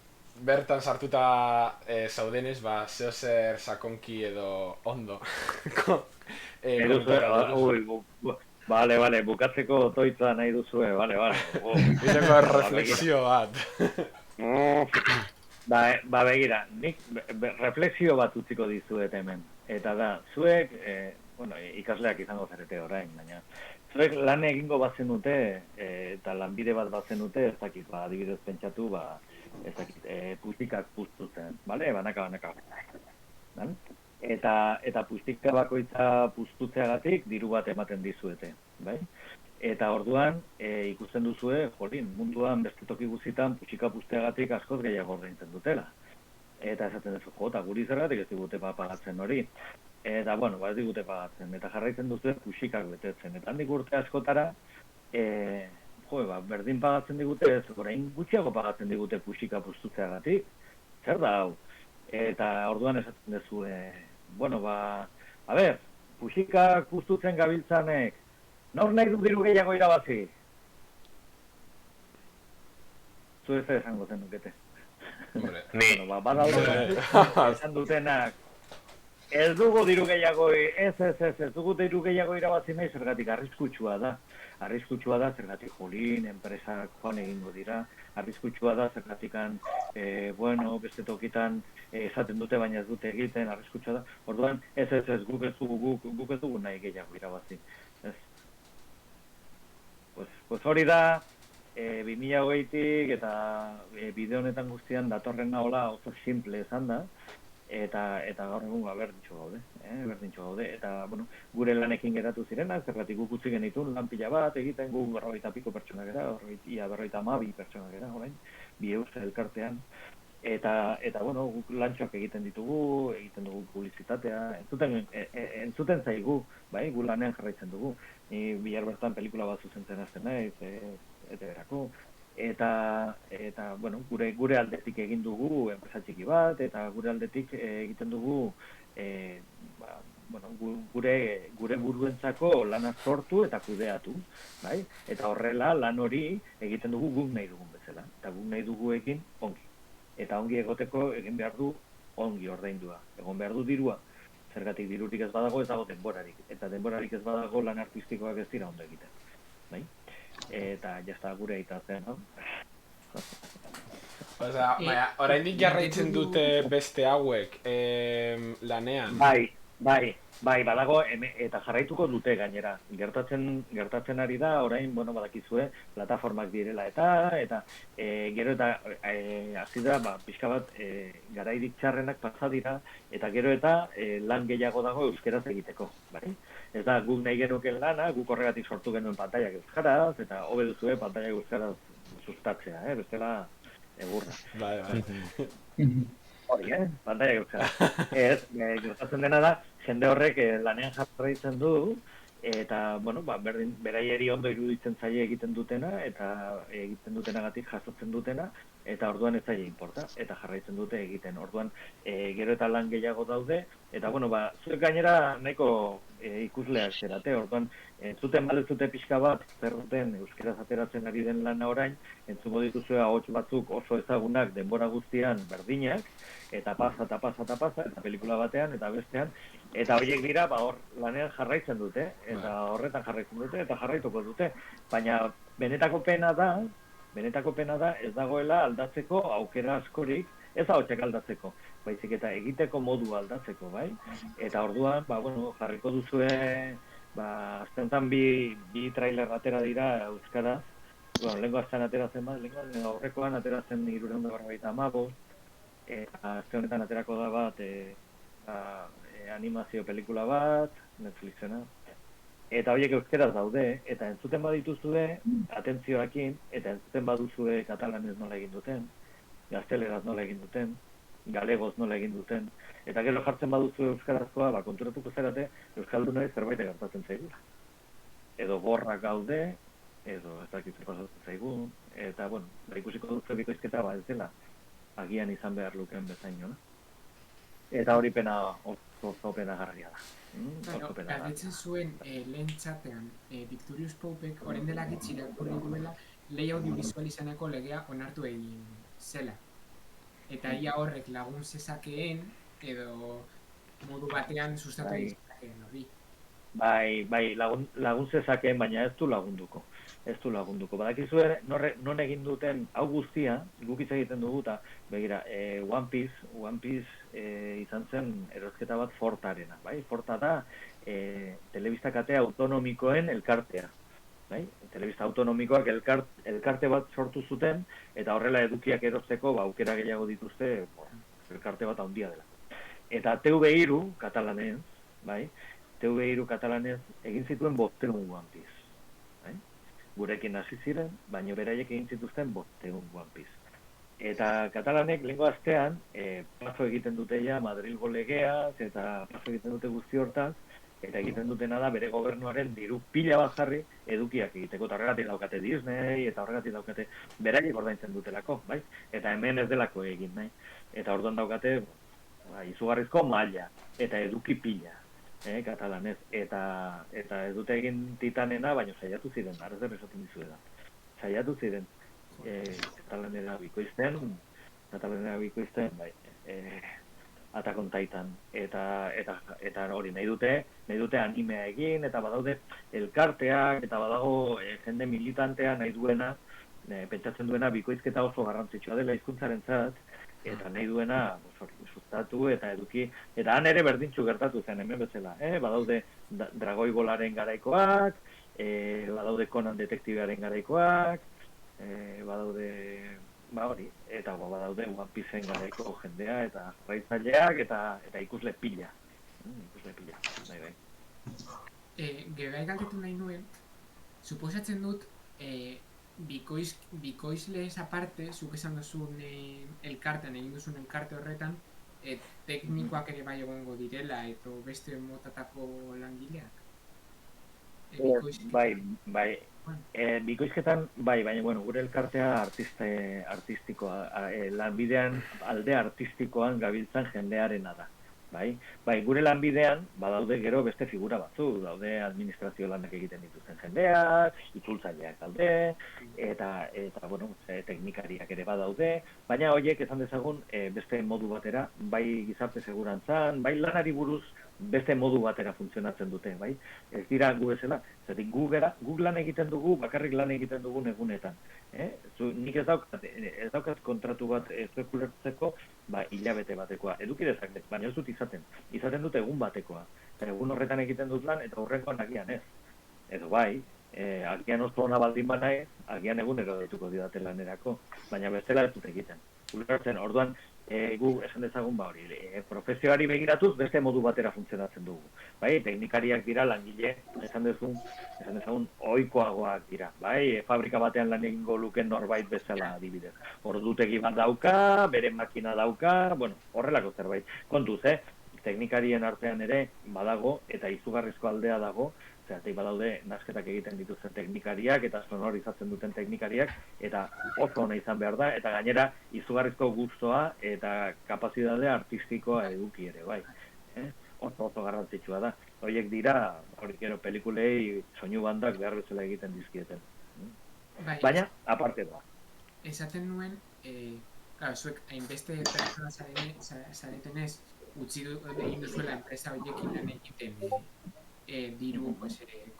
bertan sartuta zaudenez, zeozer sakonki edo ondo. Bale, bukatzeko otoitza nahi duzue, bale. Bizeko reflexio bat. Ba, begira, nik reflexio bat utziko dizuet hemen. Eta da, zuek, ikasleak izango zarete orain, baina zuek lan egingo bazenute, eta lanbide bat bazenute, ez dakit, adibidez pentsatu, ez dakit, pustikak puztutzen, bale? Banaka. Bale? Eta pustika bakoitza puztutzeagatik diru bat ematen dizuete, bai? Eta orduan, ikusten duzue, munduan beste toki guztietan pustika puzteagatik askoz gehiago ordaintzen dutela. Eta esaten duzu, eta guri zergatik ez digute pagatzen hori. Eta, ez digute pagatzen. Eta jarraitzen duzue puxikak betetzen. Eta handik urte askotara, berdin pagatzen digute, ez orain gutxiago pagatzen digute puxika puztutzeagatik. Zer da hau? Eta orduan esaten duzu, puxikak puztutzen gabiltzanek, nor nahi du diru gehiago irabazi? Zu ez esango zen dukete. Ni. Esan dutenak, ez dugu diru gehiago, ez dugu diru gehiago irabazi nahi, zergatik arriskutsua da. Arriskutsua da, zergatik enpresak joan egingo dira. Arriskutsua da, zergatikan, beste tokitan esaten dute, baina ez dute egiten, arriskutsua da. Orduan, ez guk ez dugu nahi gehiago irabazi. Pues hori da, 2020tik eta bideo honetan guztian datorrena hola oso simple esan da, eta gaur egun berdintxo gaude, eta gure lanekin geratu zirenak, zergatik guk utzi genitun lan pila bat, egiten gu 40 piko pertsona gera, 52 pertsona gera, bi euskal elkartean, eta guk lantxoak egiten dugu publizitatea, entzuten zaigu, bai, gu lanean jarraitzen dugu, ni bihar bertan pelikula bat zuzentzen hasten naiz, eta gure aldetik egin dugu enpresa txiki bat, eta gure aldetik egiten dugu gure buruentzako lana sortu eta kudeatu, bai? Eta horrela lan hori egiten dugu guk nahi dugun bezala, eta guk nahi dugu egin ongi. Eta ongi egoteko egin behar du ongi ordaindua, egon behar du dirua. Zergatik dirurik ez badago ez dago denborarik, eta denborarik ez badago lan artistikoak ez dira ondo egiten, bai? Eta jazta gure aita zen, no? Oraindik jarraitzen dute beste hauek lanean? Bai, badago, eta jarraituko dute gainera. Gertatzen ari da, orain, badakizue, plataformak direla eta gero eta hasi da, pixka bat, garairik txarrenak pasa dira, eta gero eta lan gehiago dago euskeraz egiteko, bai? Ez da, guk nahi genuken lana, guk horregatik sortu genuen pantaiak euskaraz, eta hobe duzue pantaiak euskaraz sustatzea, bestela egurra. Bai. Hori, pantaiak euskaraz. Ez, gertatzen dena da, jende horrek lanean jarraitzen du, eta, beraieri ondo iruditzen zaie egiten dutena, eta egiten dutenagatik jasotzen dutena, eta orduan ez zaie inporta, eta jarraitzen dute egiten. Orduan, gero eta lan gehiago daude, eta, zuek gainera nahiko ikusleak zerate, orduan, entzuten badezute pixka bat, zer duten euskeraz ateratzen ari den lana orain, entzungo dituzue ahots batzuk oso ezagunak denbora guztian berdinak, eta pasa, eta pelikula batean, eta bestean, eta horiek dira, hor lanean jarraitzen dute, eta horretan jarraitzen dute, eta jarraituko dute. Baina, benetako pena da, ez dagoela aldatzeko aukera askorik, ez ahotsak aldatzeko, baizik eta egiteko modu aldatzeko, bai? Eta orduan, jarriko duzue, aztentan bi trailer atera dira euskaraz, lehenko azten ateratzen bat, aurrekoan ateratzen 345, eta azte honetan aterako da bat, animazio pelikula bat, Netflixena, eta horiek euskeraz daude, eta entzuten badituzue, atentzioakin, eta entzuten baduzue katalanez nola egin duten, gazteleraz nola egin duten, galegoz nola egin duten, eta gero jartzen baduzu euskarazkoa, konturatuko zerate, euskaldunari zerbait gertatzen zaigula. Edo borrak gaude, edo ez dakitzen pasatzen zaigun, eta, ikusiko duzu bikoizketa ez dela, agian izan behar luken bezain, no? Eta hori pena, oso pena garria da. Galdetzen zuen lehen txatean, Victorious Popek, orain dela gitxirakurri duela, lehi audiovisual izaneko legea onartu egin zela. Eta ia horrek lagun zezakeen, edo modu batean sustatu egin zezakeen hori. Bai, lagun zezakeen, baina ez du lagunduko. Badakizue, non egin duten hau guztia, guk hitz egiten dugu, eta begira, One Piece izan zen erosketa bat Fortarena, bai? Forta da, telebista kate autonomikoen elkartea. Bai? Telebista autonomikoak elkarte bat sortu zuten, eta horrela edukiak erosteko aukera gehiago dituzte elkarte bat handia dela. Eta TV3 katalanez, bai? TV3 katalanez egin zituen 500 One Piece. Bai? Gurekin hasi ziren, baina beraiek egin zituzten 500 One Piece. Eta katalanek lehengo astean, paso egiten dute ja Madrilgo legeaz, eta paso egiten dute guzti hortaz, eta egiten dutena da bere gobernuaren diru pila bat jarri edukiak egiteko, eta horregatik daukate Disney, eta horregatik daukate beraiek ordaintzen dutelako, bai? Eta hemen ez delako egin, bai? Eta orduan daukate izugarrizko maila, eta eduki pila, katalanez, eta ez dute egin titanena, baina saiatu ziren, ara zer esaten dizueda. Saiatu ziren, katalanera bikoizten, bai, Attack on Titan, eta hori nahi dute animea egin, eta badaude elkarteak, eta badago jende militantea nahi duena, pentsatzen duena bikoizketa oso garrantzitsua dela hizkuntzarentzat, eta nahi duena sustatu eta eduki, eta han ere berdintzu gertatu zen hemen bezala, badaude Dragoi Bolaren garaikoak, badaude Conan detektibearen garaikoak, badaude hori, eta badaude One Pieceen garaiko jendea, eta jarraitzaileak, eta ikusle pila. Bai. Gebai galdetu nahi nuen, suposatzen dut, bikoizleez aparte, zuk esan duzun elkartean, egin duzun elkarte horretan, teknikoak ere bai egongo direla, eta beste motatako langileak? Bai. Bikoizketan, baina gure elkartea artistikoa, lanbidean alde artistikoan gabiltzan jendearena da. Bai, gure lanbidean, badaude gero beste figura batzu, daude administrazio lanak egiten dituzten jendeak, itzultzaileak daude, eta teknikariak ere badaude, baina horiek esan dezagun beste modu batera, bai gizarte segurantzan, bai lanari buruz beste modu batera funtzionatzen dute, bai? Ez dira gu bezala, zertik guk lan egiten dugu, bakarrik lan egiten dugun egunetan. Nik ez daukat kontratu bat espekulertzeko, hilabete batekoa. Eduki dezaket, baina ez dut izaten. Izaten dut egun batekoa. Egun horretan egiten dut lan, eta horrengoan agian ez. Edo bai, agian oso ona baldin bana ez, agian egunero dituko didate lanerako, baina bestela ez dut egiten. Ulertzen, orduan, gu esan dezagun hori, profesioari begiratuz beste modu batera funtzionatzen dugu. Bai, teknikariak dira langile, esan dezagun ohikoagoak dira. Bai, fabrika batean lan egingo luken norbait bezala adibidez. Ordutegi bat dauka, bere makina dauka, horrelako zerbait. Kontuz, teknikarien artean ere badago eta izugarrizko aldea dago, zeratik badaude nasketak egiten dituzten teknikariak eta sonorizatzen duten teknikariak, eta oso ona izan behar da, eta gainera izugarrizko gustoa eta kapazitatea artistikoa eduki ere, bai. Oso garrantzitsua da. Horiek dira, hori gero pelikulei soinu bandak behar bezala egiten dizkieten. Baina, aparte da. Esaten nuen, zuek hainbeste pertsona zaretenez, utzi egin duzuela enpresa horiekin lan egiten diru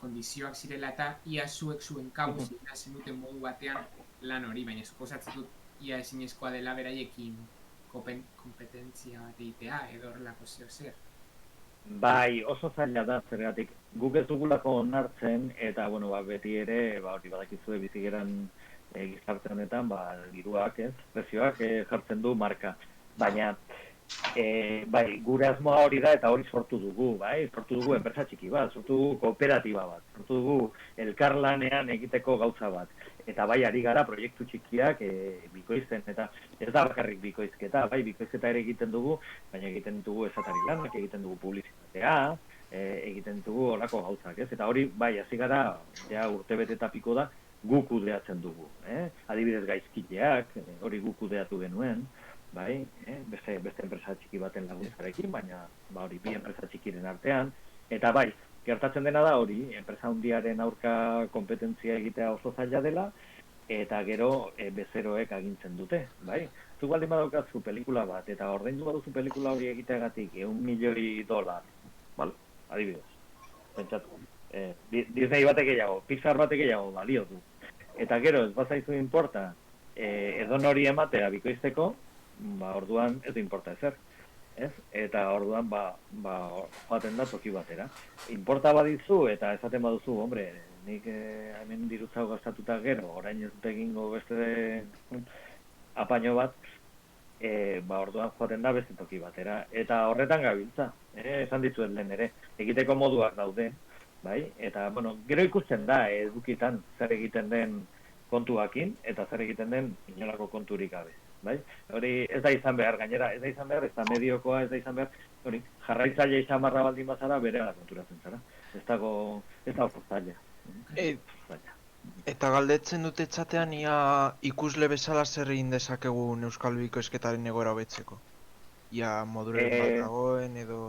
kondizioak zirela eta ia zuek zuen kabuz zen duten modu batean lan hori, baina suposatzen dut ia ezinezkoa dela beraiekin kompetentzia bat egitea edo horrelako zer. Bai, oso zaila da, zergatik guk ez dugulako onartzen, eta beti ere, hori badakizue bizigeran gizarte honetan, diruak prezioak jartzen du marka, baina gure asmoa hori da eta hori sortu dugu, sortu dugu enpresa txiki bat, sortu dugu kooperatiba bat, sortu dugu elkarlanean egiteko gauza bat, eta ari gara proiektu txikiak bikoizten, eta ez da bakarrik bikoizketa, bikoizketa ere egiten dugu, baina egiten dugu esatari lanak, egiten dugu publizitatea, egiten dugu horako gauzak, eta hori, hasi gara, urtebete eta piko da, guk kudeatzen dugu, adibidez gaizkileak, hori guk kudeatu genuen, beste enpresa txiki baten laguntzarekin, baina hori bi enpresa txikiren artean, eta gertatzen dena da hori, enpresa handiaren aurka kompetentzia egitea oso zaila dela, eta gero bezeroek agintzen dute, Zuk baldin badaukazu pelikula bat, eta ordaindu baduzu pelikula hori egiteagatik $1 milioi, adibidez. pentsatu. Disney batek gehiago, Pixar batek gehiago balio du. Eta gero, ez bazaizu inporta, edon hori ematea bikoizteko, orduan ez du inporta ezer. Ez? Eta orduan, joaten da toki batera. Inporta badizu eta esaten baduzu, hombre, nik hemen dirutzau gastatuta gero, orain ez dut egingo beste apaino bat, orduan joaten da beste toki batera. Eta horretan gabiltza, esan dizuet lehen ere, egiteko moduak daude, bai? Eta, bueno, gero ikusten da edukitan zer egiten den kontuakin, eta zer egiten den inolako konturik gabe. Bai? Hori ez da izan behar, gainera, ez da izan behar, ez da mediokoa, ez da izan behar, hori, jarraitzaile izan barra baldin bazara, bere konturatzen zara. Ez da oso zaila. Eta galdetzen dute txatean, ia ikusle bezala zer egin dezakegun Euskal Bikoizketaren egoera hobetzeko? Ia moduren bat dagoen edo...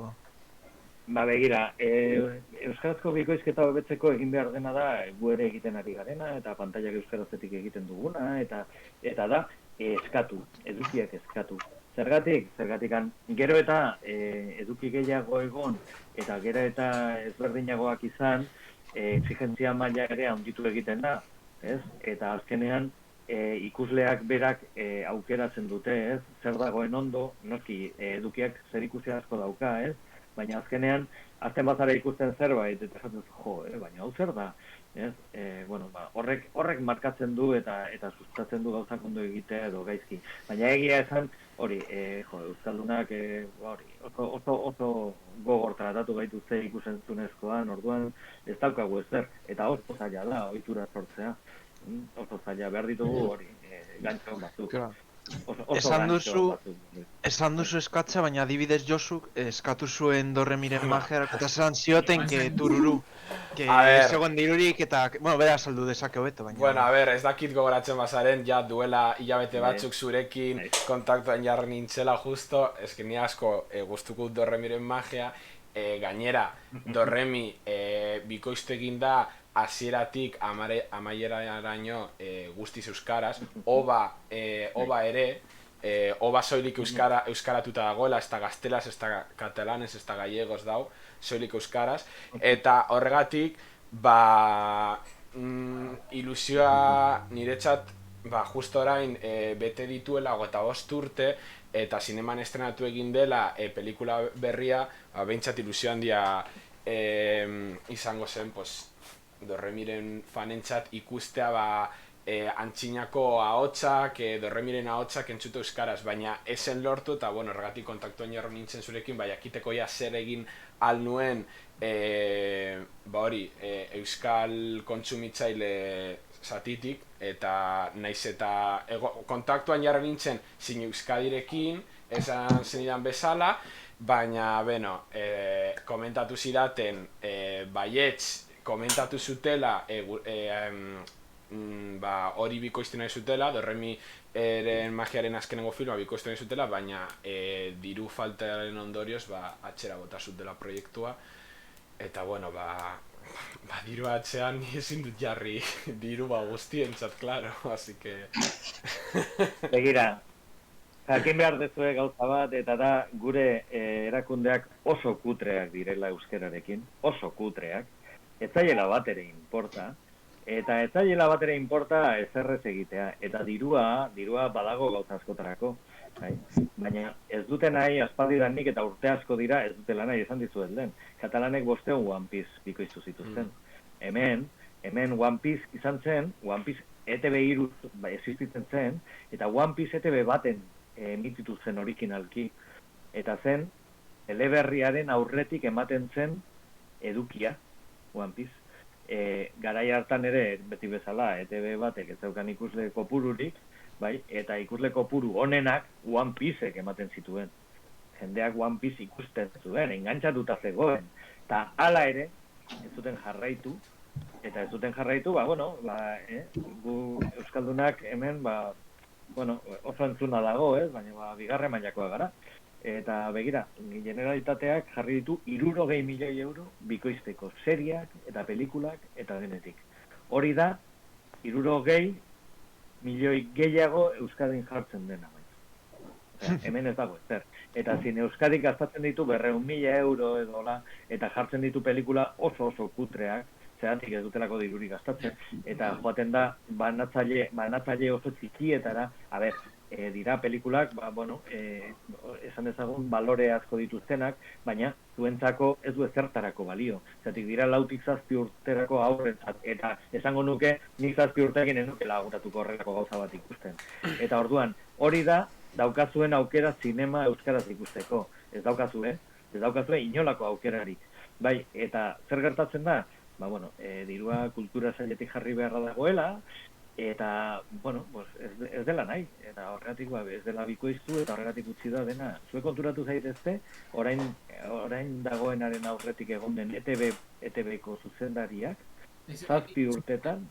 Begira, Euskarazko bikoizketa hobetzeko egin behar dena da, gu ere egiten ari garena, eta pantailak euskarazetik egiten duguna, eta da, eskatu, edukiak eskatu. Zergatik gero eta eduki gehiago egon, eta gero eta ezberdinagoak izan, exigentzia maila ere handitu egiten da, ez? Eta azkenean ikusleak berak aukeratzen dute, ez? Zer dagoen ondo, noski edukiak zer ikusi asko dauka, ez? Baina azkenean, azten bazara ikusten zerbait, eta esaten baina hau zer da, ez? Horrek markatzen du eta sustatzen du gauzak ondo egitea edo gaizki. Baina egia esan, hori, Euskaldunak oso gogor tratatu gaituzte ikusentzunezkoan, orduan ez daukagu ezer, eta oso zaila da, ohitura sortzea. Oso zaila, behar ditugu hori, gantxo batzuk. Esan duzu eskatza, baina adibidez Josuk eskatu zuen Dorremiren magiarak eta esan zioten que tururu. Que segon dirurik eta... Bueno, bera saldu dezake hobeto, baina... Bueno, a ver, ez dakit gogoratzen bazaren, ja duela hilabete batzuk zurekin kontaktuan jarri nintzela justo, eski ni asko gustuko Dorremiren magia, gainera Dorremi bikoiztu egin da hasieratik amaieraraino guztiz euskaraz, oba ere, oba soilik euskaratuta dagoela, ez da gaztelas, ez da katalanes, ez da gallegos dau, soilik euskaraz, eta horregatik, ilusioa niretzat, justo orain bete dituela 25 urte, eta zineman estrenatu egin dela pelikula berria, behintzat ilusio handia izango zen, Dorremiren fanentzat ikustea antxinako ahotsak, Dorremiren ahotsak entzute euskaraz, baina esen lortu eta horregatik kontaktuan jarri nintzen zurekin, jakiteko zer egin al nuen euskal kontsumitzaile zatitik, eta naiz eta kontaktuan jarri nintzen zin euskadirekin, esan zenidan bezala, baina, komentatu zidaten baietz, komentatu zutela hori bikoiztu nahi zutela, Dorremiren magiaren azkenengo filma bikoiztu nahi zutela, baina diru faltaren ondorioz atxera bota zutela proiektua, eta diru atxean ezin dut jarri diru guztientzat, klaro, así que... Begira, jakin behar dezue gauza bat, eta da gure erakundeak oso kutreak direla euskerarekin, oso kutreak, ez zaiela bat ere inporta, eta ez zaiela bat ere inporta ezerrez egitea, eta dirua badago gauza askotarako, baina ez dute nahi aspaldidanik eta urte asko dira ez dutela nahi esan dizuet lehen. Katalanek 500 One Piece bikoiztu zituzten. Hemen One Piece izan zen, One Piece ETV iruz existitzen zen, eta One Piece ETV baten emititu zen originalki, eta zen eleberriaren aurretik ematen zen edukia, One Piece. Garai hartan ere, beti bezala, ETV batek ez zeukan ikusle kopururik, eta ikusle kopuru honenak One Piecek ematen zituen. Jendeak One Piece ikusten zuen, engantzatuta zegoen. Eta hala ere, ez zuten jarraitu, gu Euskaldunak hemen, oso entzuna dago, baina bigarren mailakoa gara. Eta begira, Generalitateak jarri ditu 60 milioi euro bikoizteko seriak eta pelikulak eta denetik. Hori da, 60 milioi gehiago Euskadin jartzen dena. Hemen ez dago ezer. Eta Zine Euskadik gastatzen ditu 200.000 euro edo eta jartzen ditu pelikula oso kutreak, zeratik ez dutelako dirurik gastatzen, eta joaten da banatzaile oso txikietara, dira pelikulak, esan dezagun, balore asko dituztenak, baina zuentzako ez du ezertarako balio. Zeratik dira 6-7 urterako aurrentzat, eta esango nuke, nik 7 urtekin ez nuke laguratuko horrelako gauza bat ikusten. Eta orduan, hori da, daukazuen aukera zinema euskaraz ikusteko. Ez daukazue inolako aukerarik. Bai, eta zer gertatzen da? Dirua kultura sailetik jarri beharra dagoela, eta, ez dela nahi. Eta horregatik, ez dela bikoiztu, eta horregatik utzi da dena. Zue konturatu zaitezte, orain dagoenaren aurretik egon den ETB-ko zuzendariak, 7 urtetan,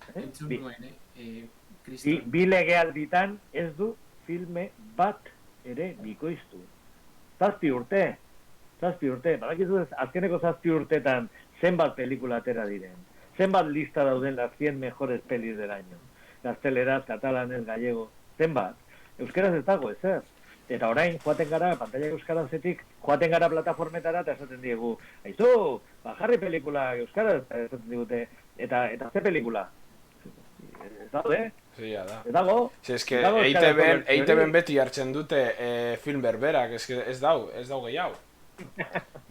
bi legealditan ez du filme bat ere bikoiztu. 7 urte. Badakizu ez, azkeneko 7 urtetan zenbat pelikula atera diren. Zenbat lista dauden las 100 mejores pelis del año. Gazteleraz, katalanez, gallego. Zenbat. Euskeraz ez dago ezer. Eta orain, joaten gara, pantalla euskarazetik, joaten gara plataformetara eta esaten diegu, aizu, jarri pelikula euskaraz, esaten digute, eta ze pelikula? Ez daude? Da. Ez dago? Ez que EITB-en beti hartzen dute film berberak, ez dau gehiago.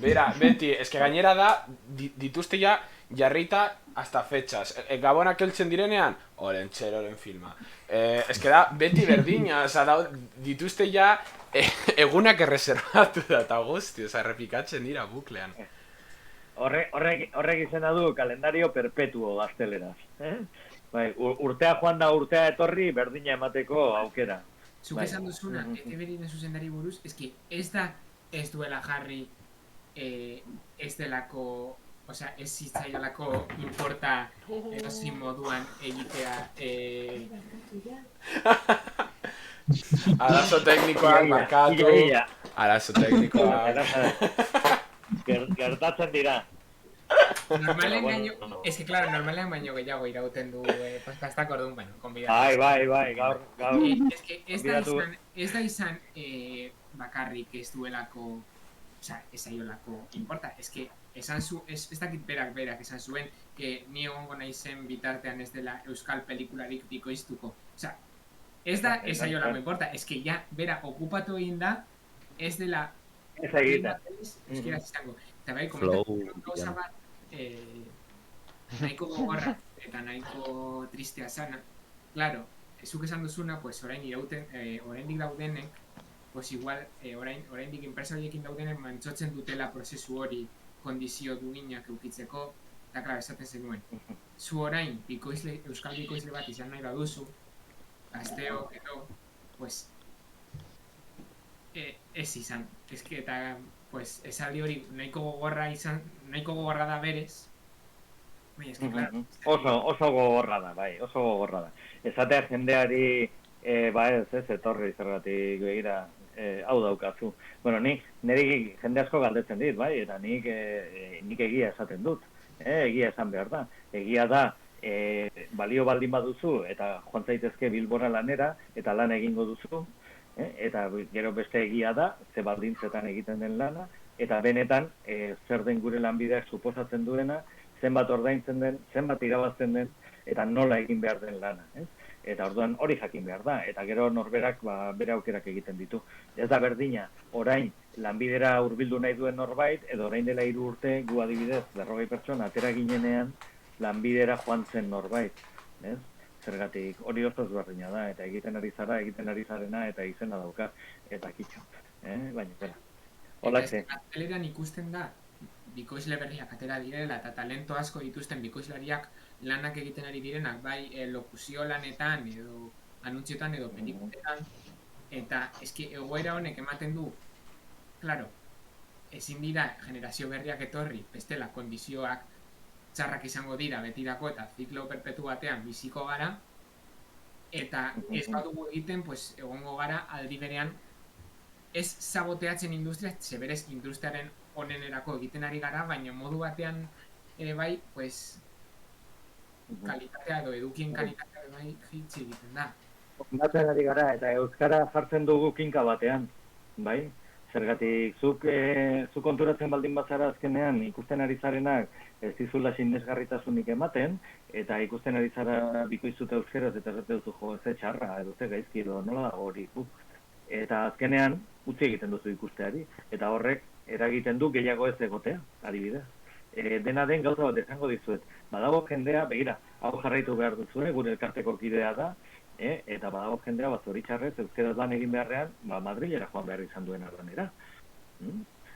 Bera, beti, ez que gainera da, dituzte ja jarrita hasta fechas. Gabonak heltzen direnean, oren filma. Ez que da, beti berdina, dituzte ja egunak erreserbatu da eta guzti, errepikatzen dira buklean. Horrek izena du kalendario perpetuo gazteleraz. Urtea joan da urtea etorri, berdina emateko aukera. Zuk esan duzuna, ETB-ren zuzendari buruz, ez duela jarri ez delako, ez zitzaiolako importa edozin moduan egitea arazo teknikoak markatu, arazo teknikoak gertatzen dira. Normalen baino gehiago irauten du pastak orduan, konbidatu. Bai, gaur. Ez da izan bakarrik ez duelako, ez aiolako importa, ez dakit berak esan zuen, ni egongo naizen bitartean ez dela euskal pelikularik bikoiztuko. Ez da ez aiolako importa, ja bera okupatu egin da, ez dela ez egita. Euskeraz izango. Eta bai, komentatu gauza bat, nahiko gogorra eta nahiko tristea zana. Claro, zuk esan duzuna, oraindik daudenek, igual, oraindik enpresa horiekin daudenek mantsotzen dutela prozesu hori kondizio duinak eukitzeko, eta klaro, esaten zenuen. Zu orain, euskal bikoizle bat izan nahi baduzu, gazteo, edo, ez izan. Eta, esaldi hori nahiko gogorra da berez. Oso gogorra da, oso gogorra da. Esatea jendeari, ez etorri zergatik begira, hau daukazu. Niri jende asko galdetzen dit, eta nik egia esaten dut. Egia esan behar da. Egia da, balio baldin baduzu, eta joan zaitezke Bilbora lanera, eta lan egingo duzu, eta gero beste egia da, ze baldintzetan egiten den lana, eta benetan zer den gure lanbideak suposatzen duena, zenbat ordaintzen den, zenbat irabazten den, eta nola egin behar den lana. Eta orduan hori jakin behar da, eta gero norberak bere aukerak egiten ditu. Ez da berdina, orain lanbidera hurbildu nahi duen norbait, edo orain dela 3 urte, gu adibidez, 40 pertsona atera ginenean, lanbidera joan zen norbait. Zergatik hori oso ezberdina da, eta egiten ari zarena, eta izena dauka, eta kitxo. Baina, bera. Eta ateleran ikusten da, bikoizle berriak atera direla, eta talento asko dituzten bikoizlariak lanak egiten ari direnak, bai lokuzio lanetan, edo anuntziotan, edo pelikuletan, eta egoera honek ematen du, klaro, ezin dira generazio berriak etorri, bestela kondizioak txarrak izango dira betirako eta ziklo perpetu batean biziko gara, eta ez badugu egiten, egongo gara aldi berean ez saboteatzen industria, zeberez industriaren onenerako egiten ari gara, baina modu batean ere bai, kalitatea edo edukien kalitatea ere bai jitsi egiten da. Ondatzen ari gara, eta euskara jartzen dugu kinka batean. bai? Zergatik, zuk konturatzen baldin bazara azkenean ikusten ari zarenak ez dizula sinesgarritasunik ematen, eta ikusten ari zara bikoiztuta euskeraz eta ez duzu jo ez txarra, edo ze gaizki edo nola dago hori. Eta azkenean utzi egiten duzu ikusteari, eta horrek eragiten du gehiago ez egotea, adibidez. Dena den gauza bat esango dizuet. Badago jendea, begira, hau jarraitu behar duzu, gure elkarteko kidea da, eta badago jendea bat zoritxarrez euskeraz lan egin beharrean, Madrilera joan behar izan duena lanera.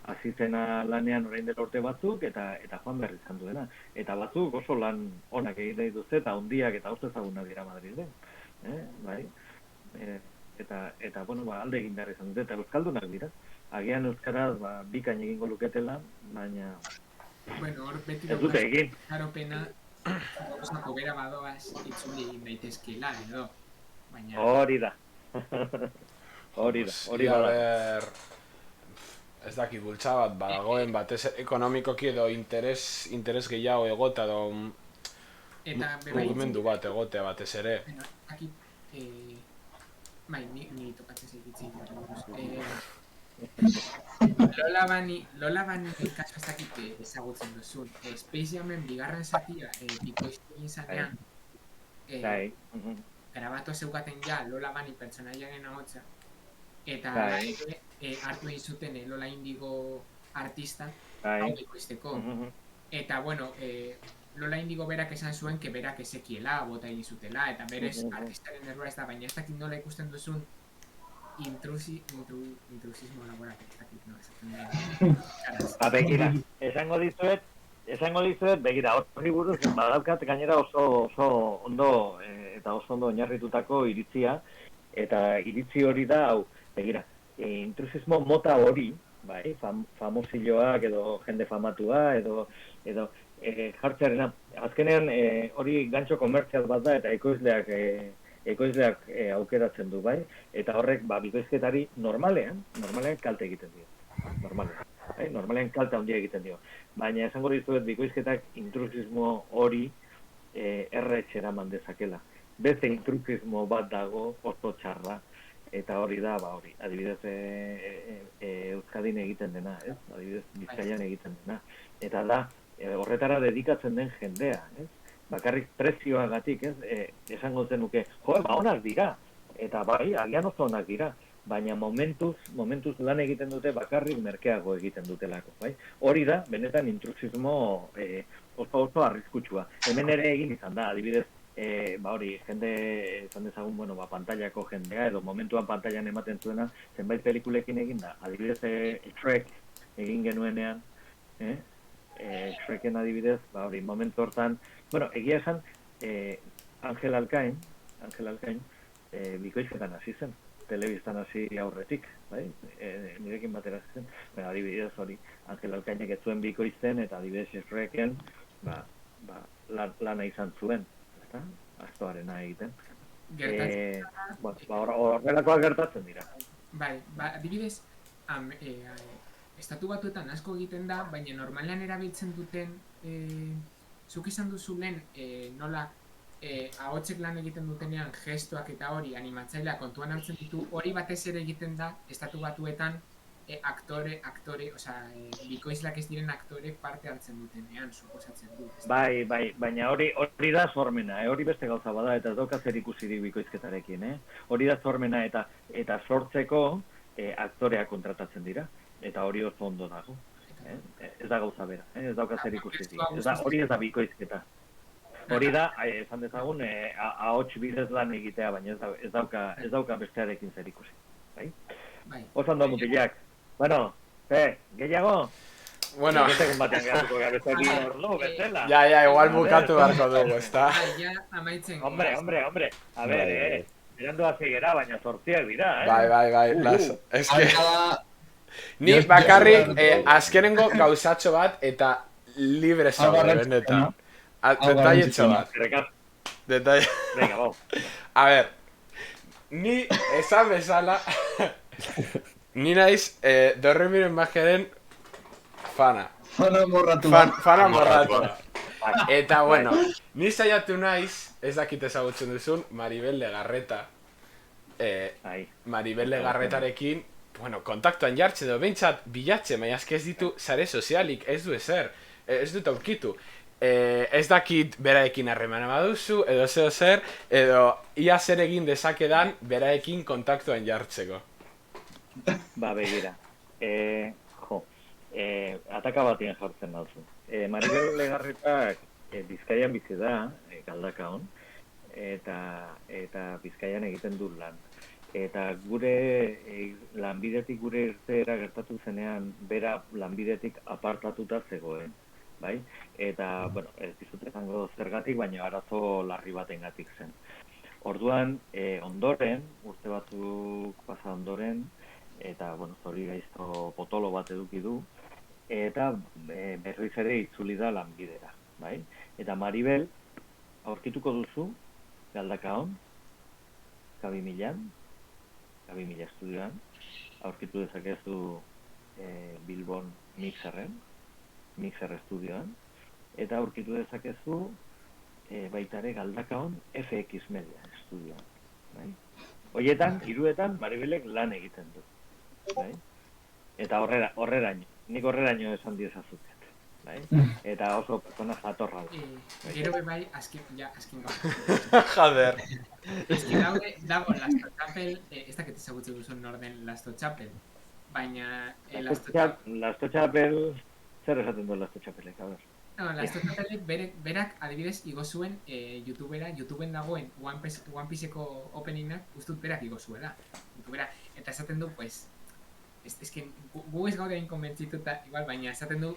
Hasi zena lanean orain dela urte batzuk eta joan behar izan duena. Eta batzuk oso lan onak egin dituzte eta hondiak eta oso ezagunak dira Madrilen. Bai? Eta bueno, alde egin behar izan dute, eta euskaldunak dira. Agian euskaraz bikain egingo luketela, baina bueno, hor beti ez dute egin. Jaropena, osako bera badoaz itzuli egin daitezkeela, edo. Baina... Hori da. Hori da. Ez dakit bultza bat badagoen batez ekonomikoki edo interes gehiago egota edo mugimendu bat egotea batez ere. Aki, bai, ni tokatzen zeikitzen. Lola Bunny kasu ez dakit ezagutzen duzun. Space Jamen bigarren zatia bikoiztu egin zatean grabatu zeukaten ja Lola Bunny pertsonaiaren ahotsa. Eta hartu egin zuten Lola Indigo artista hau bikoizteko. Eta bueno, Lola Indigo berak esan zuen que berak ezekiela bota egin zutela, eta berez artistaren errua ez da, baina ez dakit nola ikusten duzun intrusismo laboral, ez dakit nola esaten da. Begira, esango dizuet, begira, hori buruz badaukat gainera oso ondo eta oso ondo oinarritutako iritzia, eta iritzi hori da, hau, begira, intrusismo mota hori, bai, famosilloak edo jende famatua edo jartzearena, azkenean hori gantxo komertzial bat da eta ekoizleak aukeratzen du, bai, eta horrek bikoizketari normalean kalte egiten dio. Normalean kalte handia egiten dio. Baina esango dizuet bikoizketak intrusismo hori erretxe eraman dezakela. Beste intrusismo bat dago oso txarra. Eta hori da, hori, adibidez Euskadin egiten dena, ez? Adibidez Bizkaian egiten dena. Eta da, horretara dedikatzen den jendea, ez? Bakarrik prezioagatik, ez? Esango zenuke, onak dira. Eta bai, agian oso onak dira. Baina momentuz lan egiten dute bakarrik merkeago egiten dutelako, bai? Hori da, benetan intrusismo oso arriskutsua. Hemen ere egin izan da, adibidez, hori, jende, esan dezagun, pantailako jendea, edo momentuan pantailan ematen zuena, zenbait pelikulekin egin da. Adibidez, Shrek egin genuenean, Shreken adibidez, hori, momentu hortan, egia esan, Angel Alkain, bikoizketan hasi zen, telebistan hasi aurretik, bai? Nirekin batera hasi zen, adibidez hori, Angel Alkainek ez zuen bikoizten, eta adibidez Shreken, lana izan zuen. Astoarena egiten. Horrelakoak gertatzen dira. Bai, adibidez, estatu batuetan asko egiten da, baina normalean erabiltzen duten, zuk izan duzu lehen, nola, ahotsek lan egiten dutenean gestuak eta hori animatzailea kontuan hartzen ditu, hori batez ere egiten da, estatu batuetan, aktore, bikoizlak ez diren aktorek parte hartzen dutenean, suposatzen du. Bai, baina hori da sormena, hori beste gauza bada, eta ez dauka zer ikusirik bikoizketarekin, hori da sormena eta sortzeko aktoreak kontratatzen dira, eta hori oso ondo dago. Ez da gauza bera, ez dauka zer ikusirik, hori ez da bikoizketa. Hori da, esan dezagun, ahots bidez lan egitea, baina ez dauka bestearekin zer ikusi. Oso ondo mutilak. Bueno, gehiago? Bueno. Egun batean gehatuko gabezaki ordu, bezala. Ja, igual bukatu beharko dugu, ezta? Ja, amaitzen. Hombre. A ver, erandu hasi gera, baina sortziak dira, Bai, ez que... Ni bakarrik azkenengo gauzatxo bat eta libre zaude, benetan. Detaietxo bat. Venga, bau. A ver, ni esan bezala... Ni naiz Dorremiren Majeren fana. Fana morratu. Fana morratu. Eta, bueno, ni saiatu naiz, ez dakit ezagutzen duzun, Maribel Legarreta. Maribel Legarretarekin bueno, kontaktuan jartzen edo behintzat bilatzen, baina ez ditu sare sozialik, ez du ezer, ez dut aurkitu. Ez dakit beraekin harremana baduzu, edo zer, edo ia zer egin dezakedan beraekin kontaktuan jartzeko. Ba, begira. Ataka batien jartzen dauzu. Maribel Legarretak Bizkaian bizi da, Galdakaon, eta Bizkaian egiten du lan. Eta gure lanbidetik gure irteera gertatu zenean, bera lanbidetik apartatuta zegoen. Bai? Eta, bueno, ez dizut esango zergatik, baina arazo larri batengatik zen. Orduan, ondoren, urte batzuk pasa ondoren, eta, bueno, zori gaizto potolo bat eduki du, eta berriz ere itzuli da lanbidera, bai? Eta Maribel, aurkituko duzu, Galdakaon, K2000 estudioan, aurkitu dezakezu Bilbon Mixer estudioan, eta aurkitu dezakezu baitare Galdakaon FX Media estudioan. Bai? Hoietan, hiruetan, Maribelek lan egiten du. Bai? Eta horreraino, nik horreraino esan diezazuket. Bai? Eta oso pertsona jatorra da. Gero bai, askin bat. Jader. Eski dago Lasto Chapel, ez dakit ezagutzen duzun norden Lasto Chapel, baina Lasto Chapel, zer esaten du Lasto Chapelek, a ber? No, Lasto Chapelek berak adibidez igo zuen YouTubeen dagoen One Pieceko openinnak ustut berak igo zuela. YouTubera, eta esaten du, pues, esken gu ez gaude hain konbentzituta igual, baina esaten du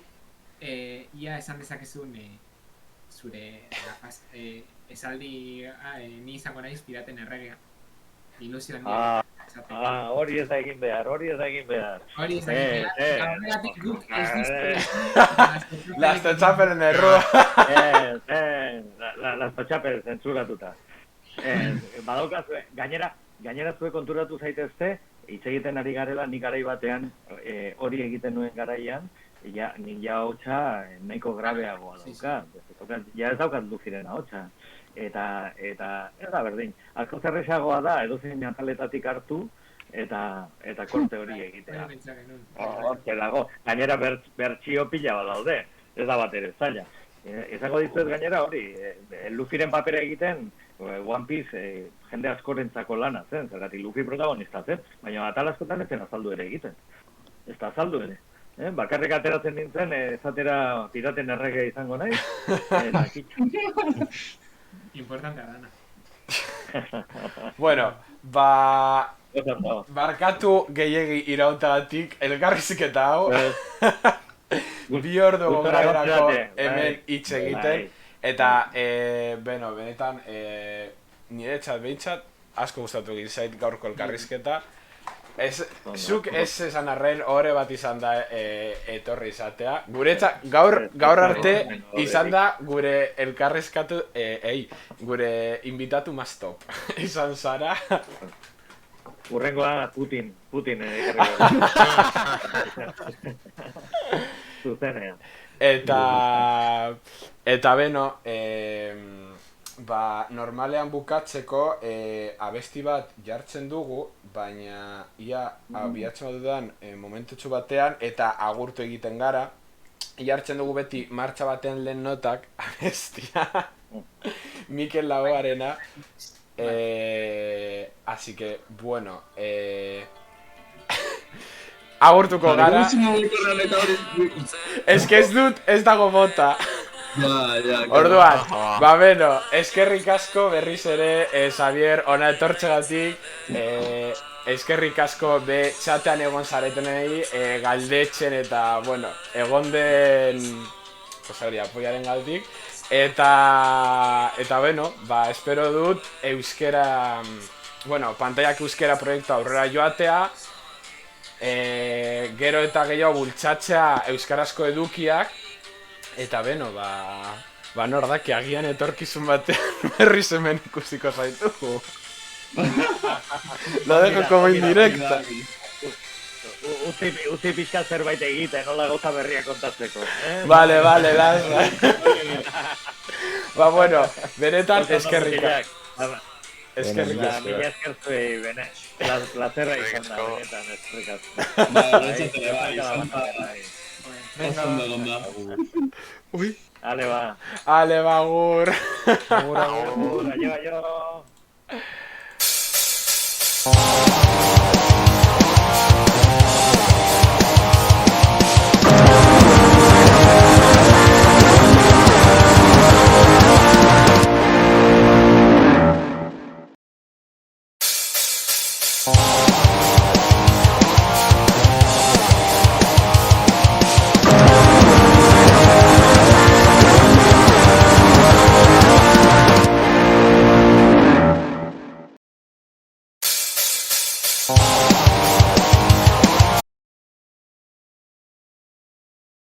ia esan dezakezun zure esaldi ni izango naiz piraten erregea. Ilusioan hori ez da egin behar. Gaurregatik guk ez dizte. Lasto Chapelen errua. Lasto Chapel zentzuratuta. Badaukazue, gainera zue konturatu zaitezte, hitz egiten ari garela, nik garai batean hori egiten nuen garaian, nik ja hotxa nahiko grabeagoa dauka. Ja ez daukat Lufiren hotxa. Eta ez da berdin. Asko zerrexagoa da, edozein ataletatik hartu, eta korte hori egitea. Hortxe dago. Gainera bertsio pila bat daude. Ez da bat ere zaila. Ezango dizuet gainera hori, Lufiren papera egiten, One Piece jende askorentzako lana zen, zergatik Luffy protagonista zen, baina atal askotan ez zen azaldu ere egiten. Ez da azaldu ere. Bakarrik ateratzen nintzen, ezatera piraten errege izango nahi, eta kitxu. Importante dana. Bueno, barkatu gehiegi irautagatik elkarrizketa hau. Bi ordu gogarako hemen hitz egiten. Eta, benetan, niretzat behintzat, asko gustatu egin zait gaurko elkarrizketa. Zuk ez esan arren ore bat izan da etorri izatea. Guretzat, gaur arte izan da gure elkarrizkatu, gure invitatu más top. Izan zara. Urrengoa Putin zuzenean. Eta beno, normalean bukatzeko abesti bat jartzen dugu, baina ia abiatzen badudan momentutxu batean eta agurtu egiten gara. Jartzen dugu beti martxa baten lehen notak abestia Mikel Laboarena. Así que, bueno, agurtuko gara. Ez que ez dago bota. Orduan, beno, eskerrik asko berriz ere Xavier ona etortzegatik, eskerrik asko be txatean egon zaretenei, galdetzen eta, bueno, egon den apoiaren galdik. Eta beno, espero dut euskera, bueno, pantaiak euskera proiektu aurrera joatea, gero eta gehiago bultzatzea euskarazko edukiak, eta beno, nordaki agian etorkizun batean berriz hemen ikusiko zaitugu. Lo dejo como indirecta. Utzi pixka zerbait egiten, nola gauza berria kontatzeko. Vale, lasra. Bueno, benetan eskerrik Eskerrik asko. Mila esker zuei, Benes. Plazerra izan da, benetan, eskerrik asko. Oso ondo. Ui. Ale ba. Ale ba, agur. Agur, aio.